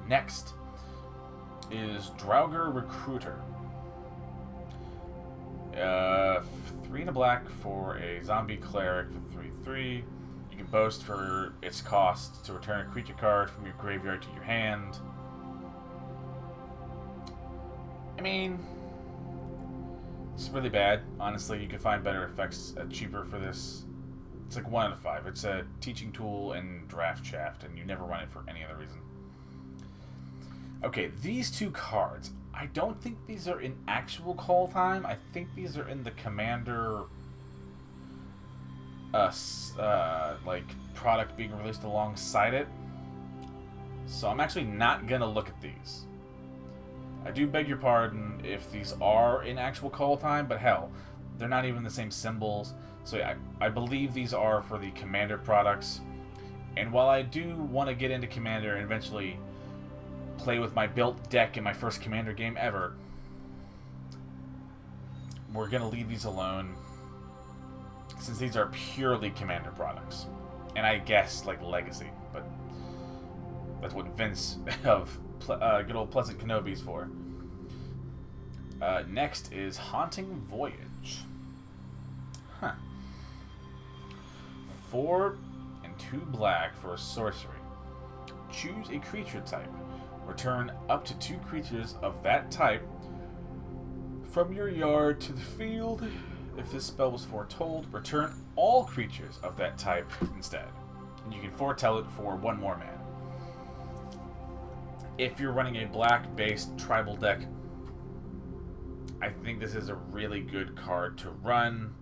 Next is Draugr Recruiter. 3 and a black for a zombie cleric for 3/3. You can boast for its cost to return a creature card from your graveyard to your hand. I mean, it's really bad. Honestly, you can find better effects cheaper for this. It's like 1 out of 5. It's a teaching tool and draft shaft, and you never run it for any other reason. Okay, these 2 cards. I don't think these are in actual Kaldheim. I think these are in the Commander like product being released alongside it. So I'm actually not gonna look at these. I do beg your pardon if these are in actual Kaldheim, but hell, they're not even the same symbols. So yeah, I believe these are for the Commander products. And while I do want to get into Commander and eventually play with my built deck in my first Commander game ever, we're going to leave these alone, since these are purely Commander products. And I guess, like, Legacy, but that's what Vince of good old Pleasant Kenobi's for. Next is Haunting Voyage. Huh. 4 and 2 black for a sorcery. Choose a creature type. Return up to 2 creatures of that type from your yard to the field. If this spell was foretold, return all creatures of that type instead. And you can foretell it for 1 more mana. If you're running a black-based tribal deck, I think this is a really good card to run.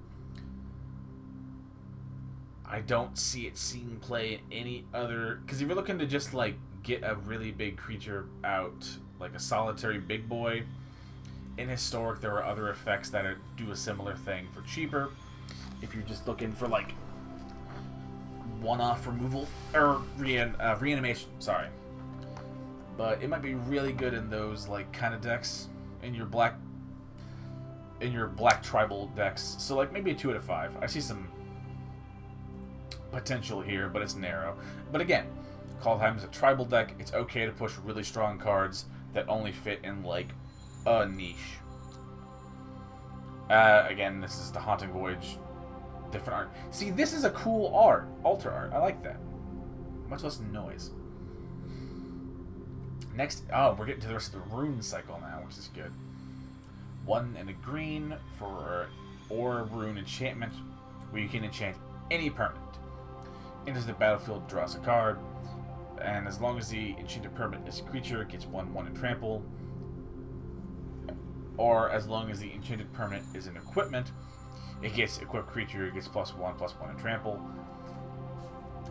I don't see it seeing play in any other... Because if you're looking to just, like, get a really big creature out, like a solitary big boy, in Historic there are other effects that do a similar thing for cheaper. If you're just looking for, like, one-off removal, or reanimation, sorry. But it might be really good in those, like, kind of decks, in your black tribal decks. So, like, maybe a 2 out of 5. I see some potential here, but it's narrow. But again, Kaldheim is a tribal deck. It's okay to push really strong cards that only fit in, like, a niche. Again, this is the Haunting Voyage. Different art. See, this is a cool art. Altar art. I like that. Much less noise. Next, oh, we're getting to the rest of the rune cycle now, which is good. 1 and a green for or rune enchantment, where you can enchant any permanent. Enters the battlefield, draws a card, and as long as the enchanted permanent is a creature, it gets 1/1 and trample. Or as long as the enchanted permanent is an equipment, it gets equipped creature, it gets +1/+1 and trample.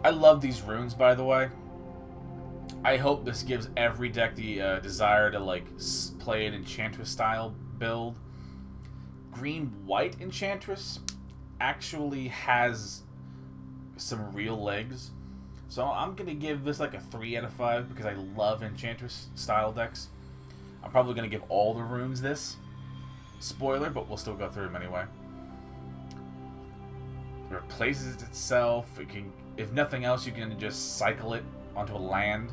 I love these runes, by the way. I hope this gives every deck the desire to like play an Enchantress style build. Green-white Enchantress actually has some real legs, so I'm gonna give this like a 3 out of 5 because I love Enchantress style decks. I'm probably gonna give all the runes this. Spoiler, but we'll still go through them anyway. It replaces itself. It can, if nothing else, you can just cycle it onto a land.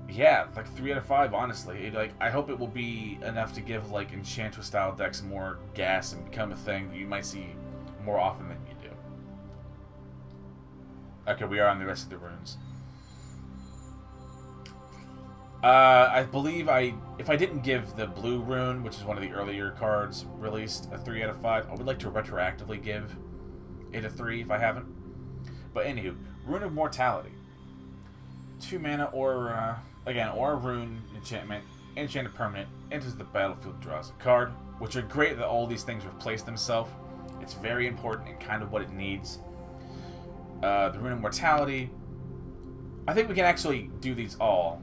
Yeah, like 3 out of 5, honestly. I hope it will be enough to give like Enchantress style decks more gas and become a thing that you might see more often than you do. Okay, we are on the rest of the runes. I believe if I didn't give the blue rune, which is one of the earlier cards released, a 3 out of 5, I would like to retroactively give it a 3 if I haven't. But anywho, Rune of Mortality. 2 mana or, again, or a rune enchantment, enchanted permanent, enters the battlefield, draws a card, which are great that all these things replace themselves. It's very important and kind of what it needs. The Rune of Mortality. I think we can actually do these all.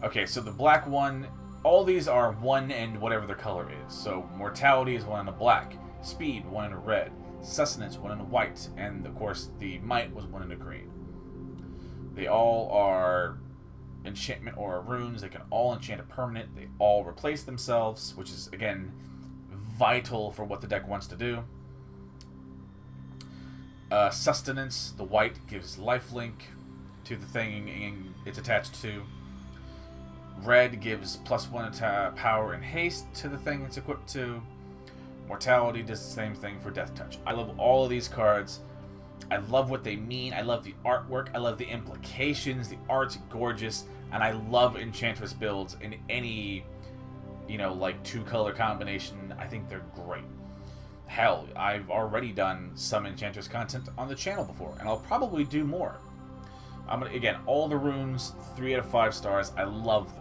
Okay, so the black one, all these are 1 and whatever their color is. So Mortality is 1 in a black, Speed 1 in a red, Sustenance 1 in a white, and of course the Might was 1 in a green. They all are enchantment or runes. They can all enchant a permanent. They all replace themselves, which is again vital for what the deck wants to do. Sustenance, the white, gives lifelink to the thing it's attached to. Red gives +1 to power and haste to the thing it's equipped to. Mortality does the same thing for Death Touch. I love all of these cards. I love what they mean. I love the artwork. I love the implications. The art's gorgeous. And I love Enchantress builds in any, you know, like 2-color combination. I think they're great. Hell, I've already done some Enchantress content on the channel before. And I'll probably do more. I'm gonna, again, all the runes, 3 out of 5 stars. I love them.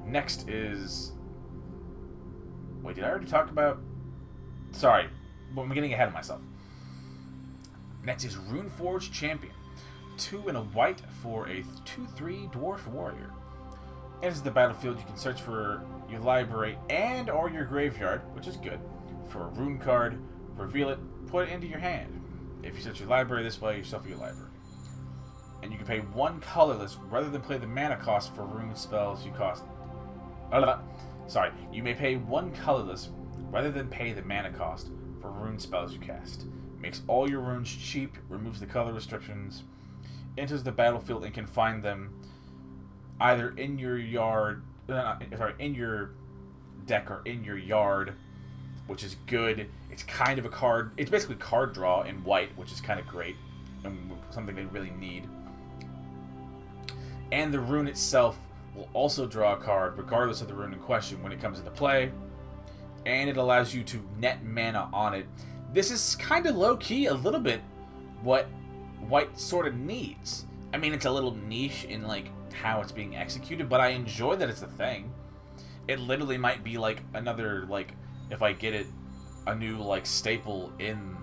Next is... Wait, did I already talk about... Sorry, I'm getting ahead of myself. Next is Runeforge Champion. 2 and a white for a 2/3 Dwarf Warrior. Enters the battlefield, you can search for your library and or your graveyard, which is good, for a rune card, reveal it, put it into your hand. If you search your library this way, you shuffle your library. And you can pay 1 colorless rather than play the mana cost for rune spells you cost. Sorry, you may pay 1 colorless rather than pay the mana cost for rune spells you cast. Makes all your runes cheap, removes the color restrictions, enters the battlefield and can find them either in your yard, in your deck or in your yard, which is good. It's kind of a card. It's basically card draw in white, which is kind of great and something they really need. And the rune itself will also draw a card regardless of the rune in question when it comes into play, and it allows you to net mana on it. This is kind of low-key a little bit what white sort of needs. I mean, it's a little niche in like how it's being executed, but I enjoy that it's a thing. It literally might be like another, like, if I get it, a new like staple in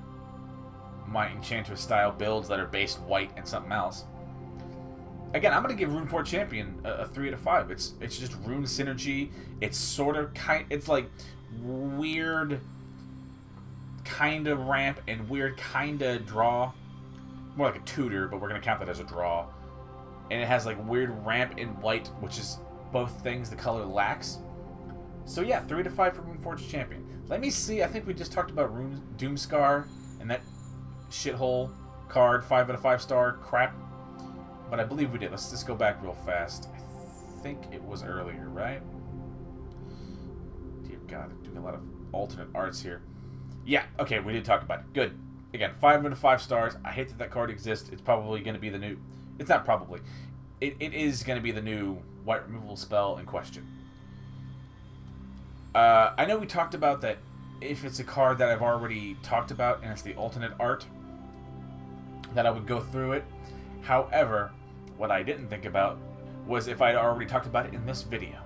my Enchantress style builds that are based white and something else. Again, I'm gonna give Runeforge Champion a 3 out of 5. It's just rune synergy. It's sort of it's like weird kind of ramp and weird kind of draw. More like a tutor, but we're gonna count that as a draw. And it has like weird ramp in white, which is both things the color lacks. So yeah, 3 out of 5 for Runeforge Champion. Let me see. I think we just talked about Doomscar and that shithole card, 5 out of 5 star crap. But I believe we did. Let's just go back real fast. I think it was earlier, right? God, they're doing a lot of alternate arts here. Yeah, okay, we did talk about it. Good. Again, 5 out of 5 stars. I hate that that card exists. It's probably going to be the new... It's not probably. It is going to be the new white removal spell in question. I know we talked about that if it's a card that I've already talked about and it's the alternate art, that I would go through it. However, what I didn't think about was if I'd already talked about it in this video.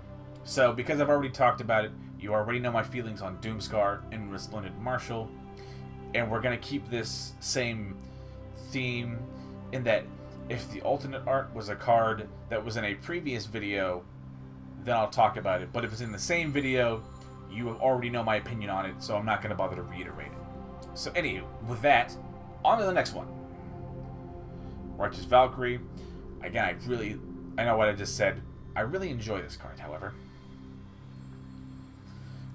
So, because I've already talked about it, you already know my feelings on Doomscar and Resplendent Marshal. And we're going to keep this same theme in that if the alternate art was a card that was in a previous video, then I'll talk about it. But if it's in the same video, you already know my opinion on it, so I'm not going to bother to reiterate it. So anywho, with that, on to the next one. Righteous Valkyrie. Again, I know what I just said. I really enjoy this card, however.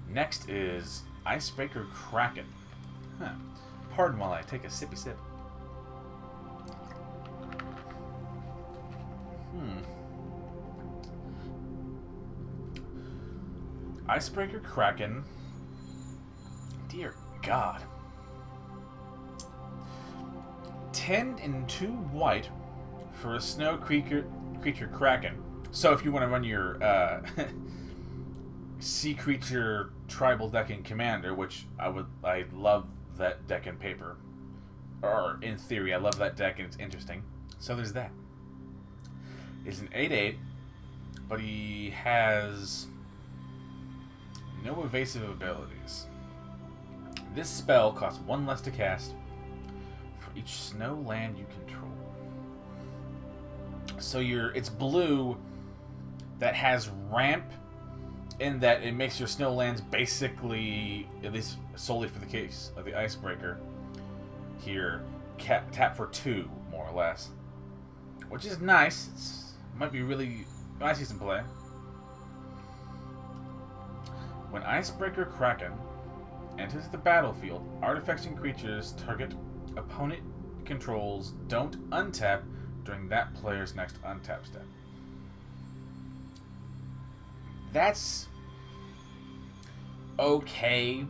Next is Icebreaker Kraken. Huh. Pardon while I take a sippy sip. Icebreaker Kraken. Dear God. 10 and 2 white for a snow creature Kraken. So if you want to run your sea creature tribal deck in Commander, which I love that deck in paper, or in theory, I love that deck and it's interesting. So there's that. It's an 8/8, but he has no evasive abilities. This spell costs 1 less to cast for each snow land you control. So it's blue that has ramp, in that it makes your snow lands basically, at least solely for the case of the Icebreaker here, tap for 2, more or less. Which is nice. Might be really... I see some play. When Icebreaker Kraken enters the battlefield, artifacts and creatures target opponent controls don't untap during that player's next untap step. That's okay.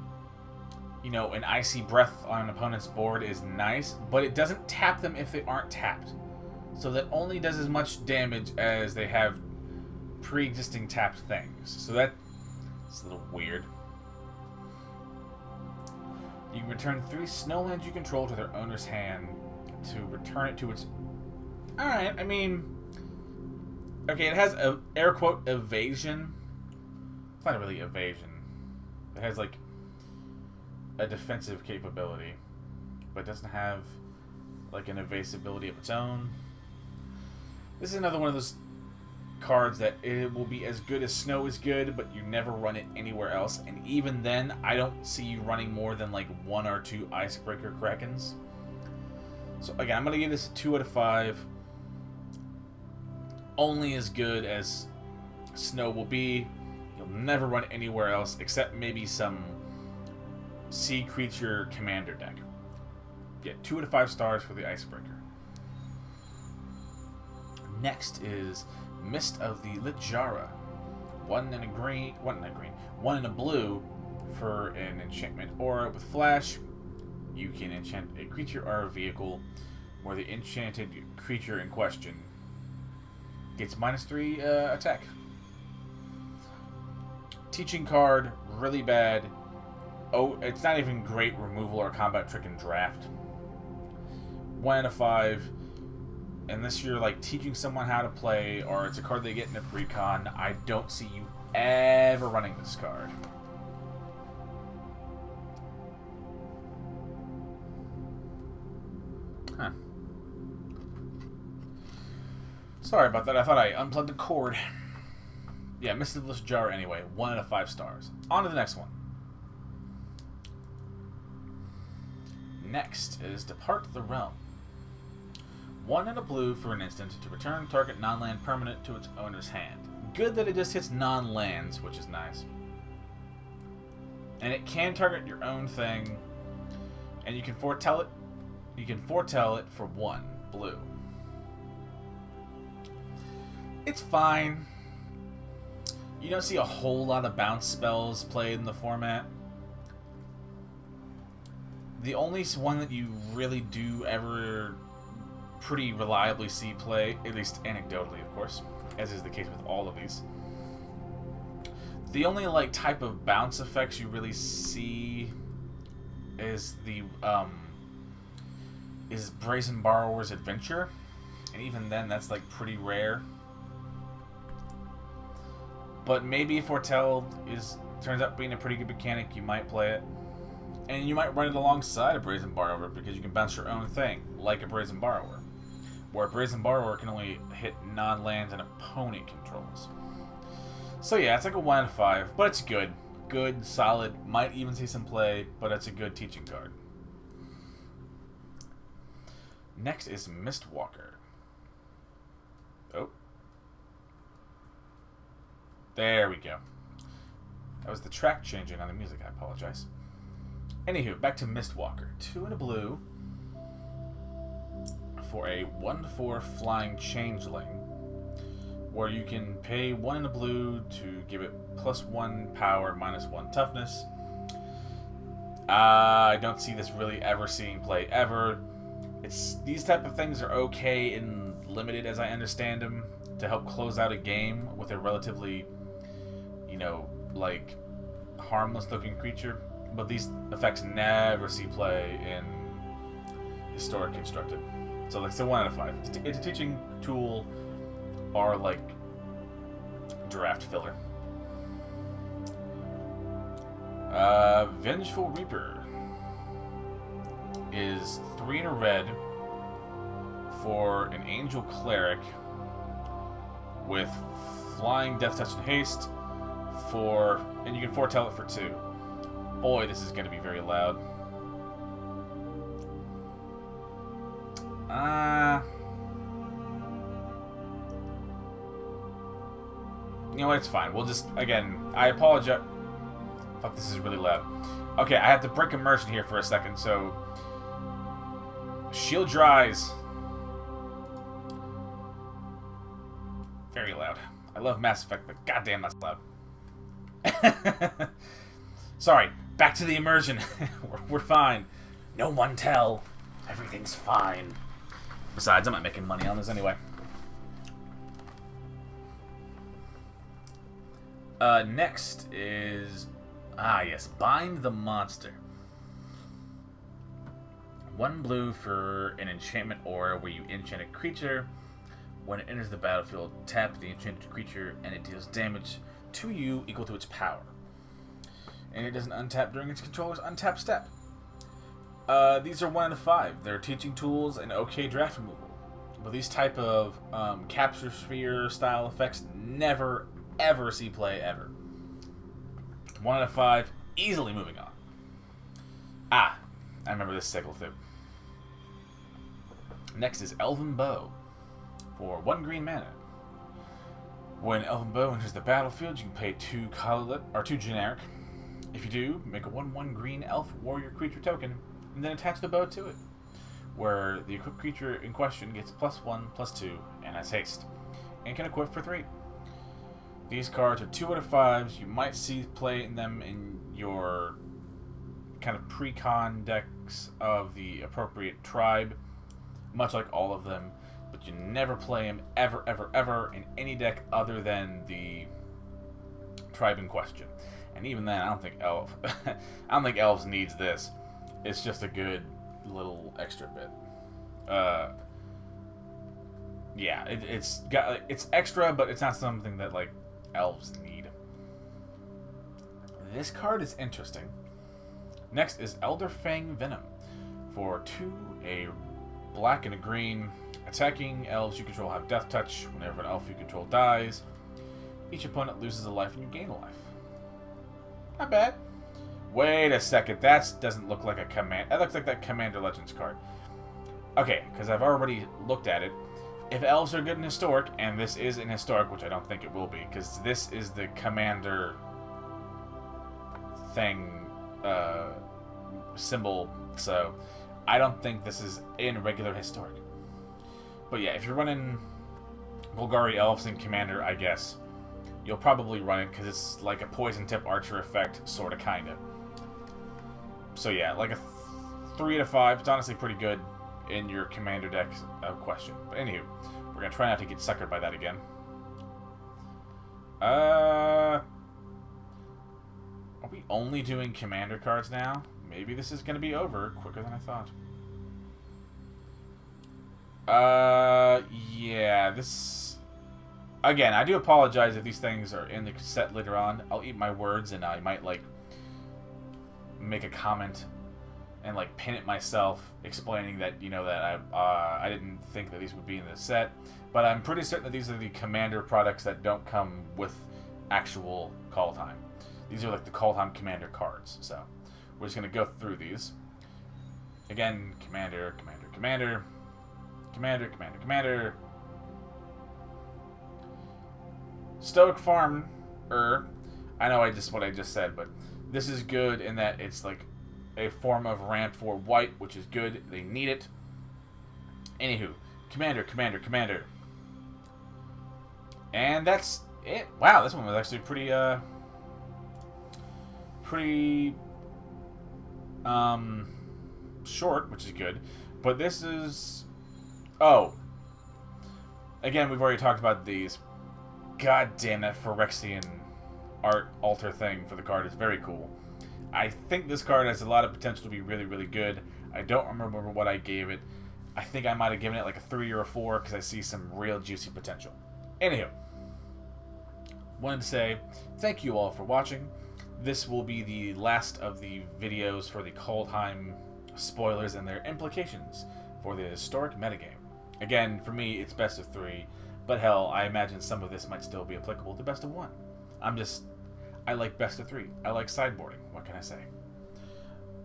You know, an Icy Breath on an opponent's board is nice, but it doesn't tap them if they aren't tapped. So that only does as much damage as they have pre-existing tapped things. So that's a little weird. You can return 3 snowlands you control to their owner's hand to return it to its... Alright, I mean... Okay, it has a air quote evasion. It's not really evasion. It has like a defensive capability, but it doesn't have like an evasibility of its own. This is another one of those cards that it will be as good as snow is good, but you never run it anywhere else. And even then, I don't see you running more than like 1 or 2 Icebreaker Krakens. So again, I'm going to give this a 2 out of 5. Only as good as snow will be. You'll never run it anywhere else except maybe some sea creature commander deck. Yeah, 2 out of 5 stars for the Icebreaker. Next is Mist of the Lijara. 1 in a green, 1 in a blue for an enchantment aura with flash. You can enchant a creature or a vehicle where the enchanted creature in question gets -3 attack. Teaching card, really bad. Oh, it's not even great removal or combat trick and draft. 1 out of 5. Unless you're like teaching someone how to play, or it's a card they get in a precon, I don't see you ever running this card. Huh. Sorry about that. I thought I unplugged the cord. Yeah, Mist of the Lijara anyway. 1 out of 5 stars. On to the next one. Next is Depart the Realm. 1 in a blue for an instant to return target non-land permanent to its owner's hand. Good that it just hits non-lands, which is nice. And it can target your own thing, and you can foretell it. You can foretell it for 1 blue. It's fine. you don't see a whole lot of bounce spells played in the format. The only one that you really do ever pretty reliably see play, at least anecdotally, of course, as is the case with all of these. The only like type of bounce effects you really see is the Brazen Borrower's Adventure, and even then, that's like pretty rare. But maybe if Foretell turns out being a pretty good mechanic, you might play it. And you might run it alongside a Brazen Borrower because you can bounce your own thing, like a Brazen Borrower. Where a Brazen Borrower can only hit non-lands and opponent controls. So yeah, it's like a 1 out of 5, but it's good. Good, solid, might even see some play, but it's a good teaching card. Next is Mistwalker. Oh. There we go. That was the track changing on the music, I apologize. Anywho, back to Mistwalker. 2 and a blue for a 1/4 flying changeling, where you can pay 1 in a blue to give it +1 power, -1 toughness. I don't see this really ever seeing play ever. These type of things are okay and limited, as I understand them, to help close out a game with a relatively, you know, like harmless-looking creature. But these effects never see play in Historic Constructed. So like, it's a 1 out of 5. It's a teaching tool or like draft filler. Vengeful Reaper is 3 in a red for an Angel Cleric with Flying, Death Touch, and Haste and you can foretell it for 2. Boy, this is going to be very loud. You know what, it's fine. We'll just, again, I apologize. Fuck, this is really loud. Okay, I have to break immersion here for a second, so... Shield dries. Very loud. I love Mass Effect, but goddamn, that's loud. Sorry, back to the immersion. We're fine. No one tell. Everything's fine. Besides, I'm not making money on this anyway. Next is... yes, Bind the Monster. 1 blue for an enchantment aura where you enchant a creature. When it enters the battlefield, tap the enchanted creature and it deals damage to you equal to its power. And it doesn't untap during its controller's untap step. These are 1 out of 5. They're teaching tools and okay draft removal. But these type of capture sphere style effects never ever see play ever. 1 out of 5, easily moving on. I remember this sickle too. Next is Elven Bow for 1 green mana. When Elven Bow enters the battlefield, you can pay 2 colorless or 2 generic. If you do, make a 1/1 green elf warrior creature token, and then attach the bow to it, where the equipped creature in question gets +1/+2 and has haste, and can equip for 3. These cards are 2 out of 5s. You might see play in them in your kind of pre-con decks of the appropriate tribe, much like all of them, but you never play them ever, ever, ever in any deck other than the tribe in question. And even then, I don't think Elves needs this. It's just a good little extra bit. Yeah, it's extra, but it's not something that like Elves need. This card is interesting. Next is Elder Fang Venom for 2, a black and a green. Attacking elves you control have death touch. Whenever an elf you control dies, each opponent loses a life and you gain a life. Not bad. Wait a second, that doesn't look like a command. That looks like that Commander Legends card. Okay, because I've already looked at it. If elves are good in Historic, and this is in Historic, which I don't think it will be, because this is the Commander thing symbol, so I don't think this is in regular Historic. But yeah, if you're running Golgari Elves and Commander, I guess, you'll probably run it because it's like a poison tip archer effect, sort of, kind of. So yeah, like a 3 to 5. It's honestly pretty good in your commander deck question. But anywho, we're gonna try not to get suckered by that again. Are we only doing commander cards now? Maybe this is gonna be over quicker than I thought. Yeah, this... Again, I do apologize if these things are in the set later on. I'll eat my words, and I might, like, make a comment and, like, pin it myself, explaining that, you know, that I didn't think that these would be in the set. But I'm pretty certain that these are the Commander products that don't come with actual Kaldheim. These are, like, the Kaldheim Commander cards. So, we're just going to go through these. Again, Commander, Commander, Commander... Commander, Commander, Commander. Stoic Farmer. I know what I just said, but this is good in that it's like a form of ramp for white, which is good. They need it. Anywho, Commander, Commander, Commander. And that's it. Wow, this one was actually pretty short, which is good. But this is... Oh. Again, we've already talked about these. God damn, that Phyrexian art altar thing for the card is very cool. I think this card has a lot of potential to be really, really good. I don't remember what I gave it. I think I might have given it like a 3 or a 4 because I see some real juicy potential. Anywho. Wanted to say thank you all for watching. This will be the last of the videos for the Kaldheim spoilers and their implications for the historic metagame. Again, for me, it's best of 3, but hell, I imagine some of this might still be applicable to best of 1. I like best of 3. I like sideboarding. What can I say?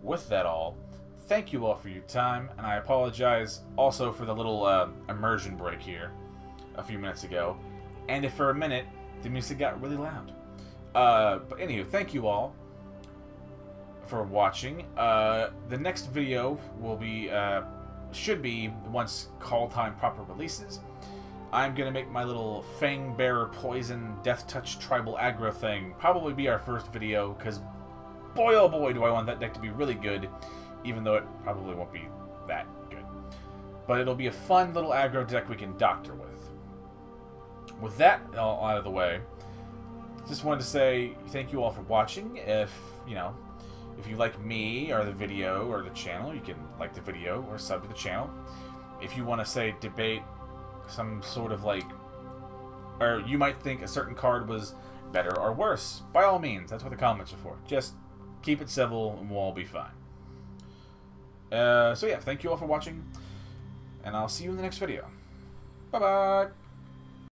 With that all, thank you all for your time, and I apologize also for the little immersion break here a few minutes ago, and if for a minute the music got really loud. But anywho, thank you all for watching. The next video will be... should be once Kaldheim proper releases. I'm gonna make my little Fang Bearer Poison Death Touch Tribal Aggro thing probably be our first video, because boy oh boy do I want that deck to be really good, even though it probably won't be that good. But it'll be a fun little aggro deck we can doctor with. With that all out of the way, just wanted to say thank you all for watching. If you like me or the video or the channel, you can like the video or sub to the channel. If you want to say debate some sort of like, or you might think a certain card was better or worse, by all means, that's what the comments are for. Just keep it civil and we'll all be fine. So yeah, thank you all for watching, and I'll see you in the next video. Bye bye.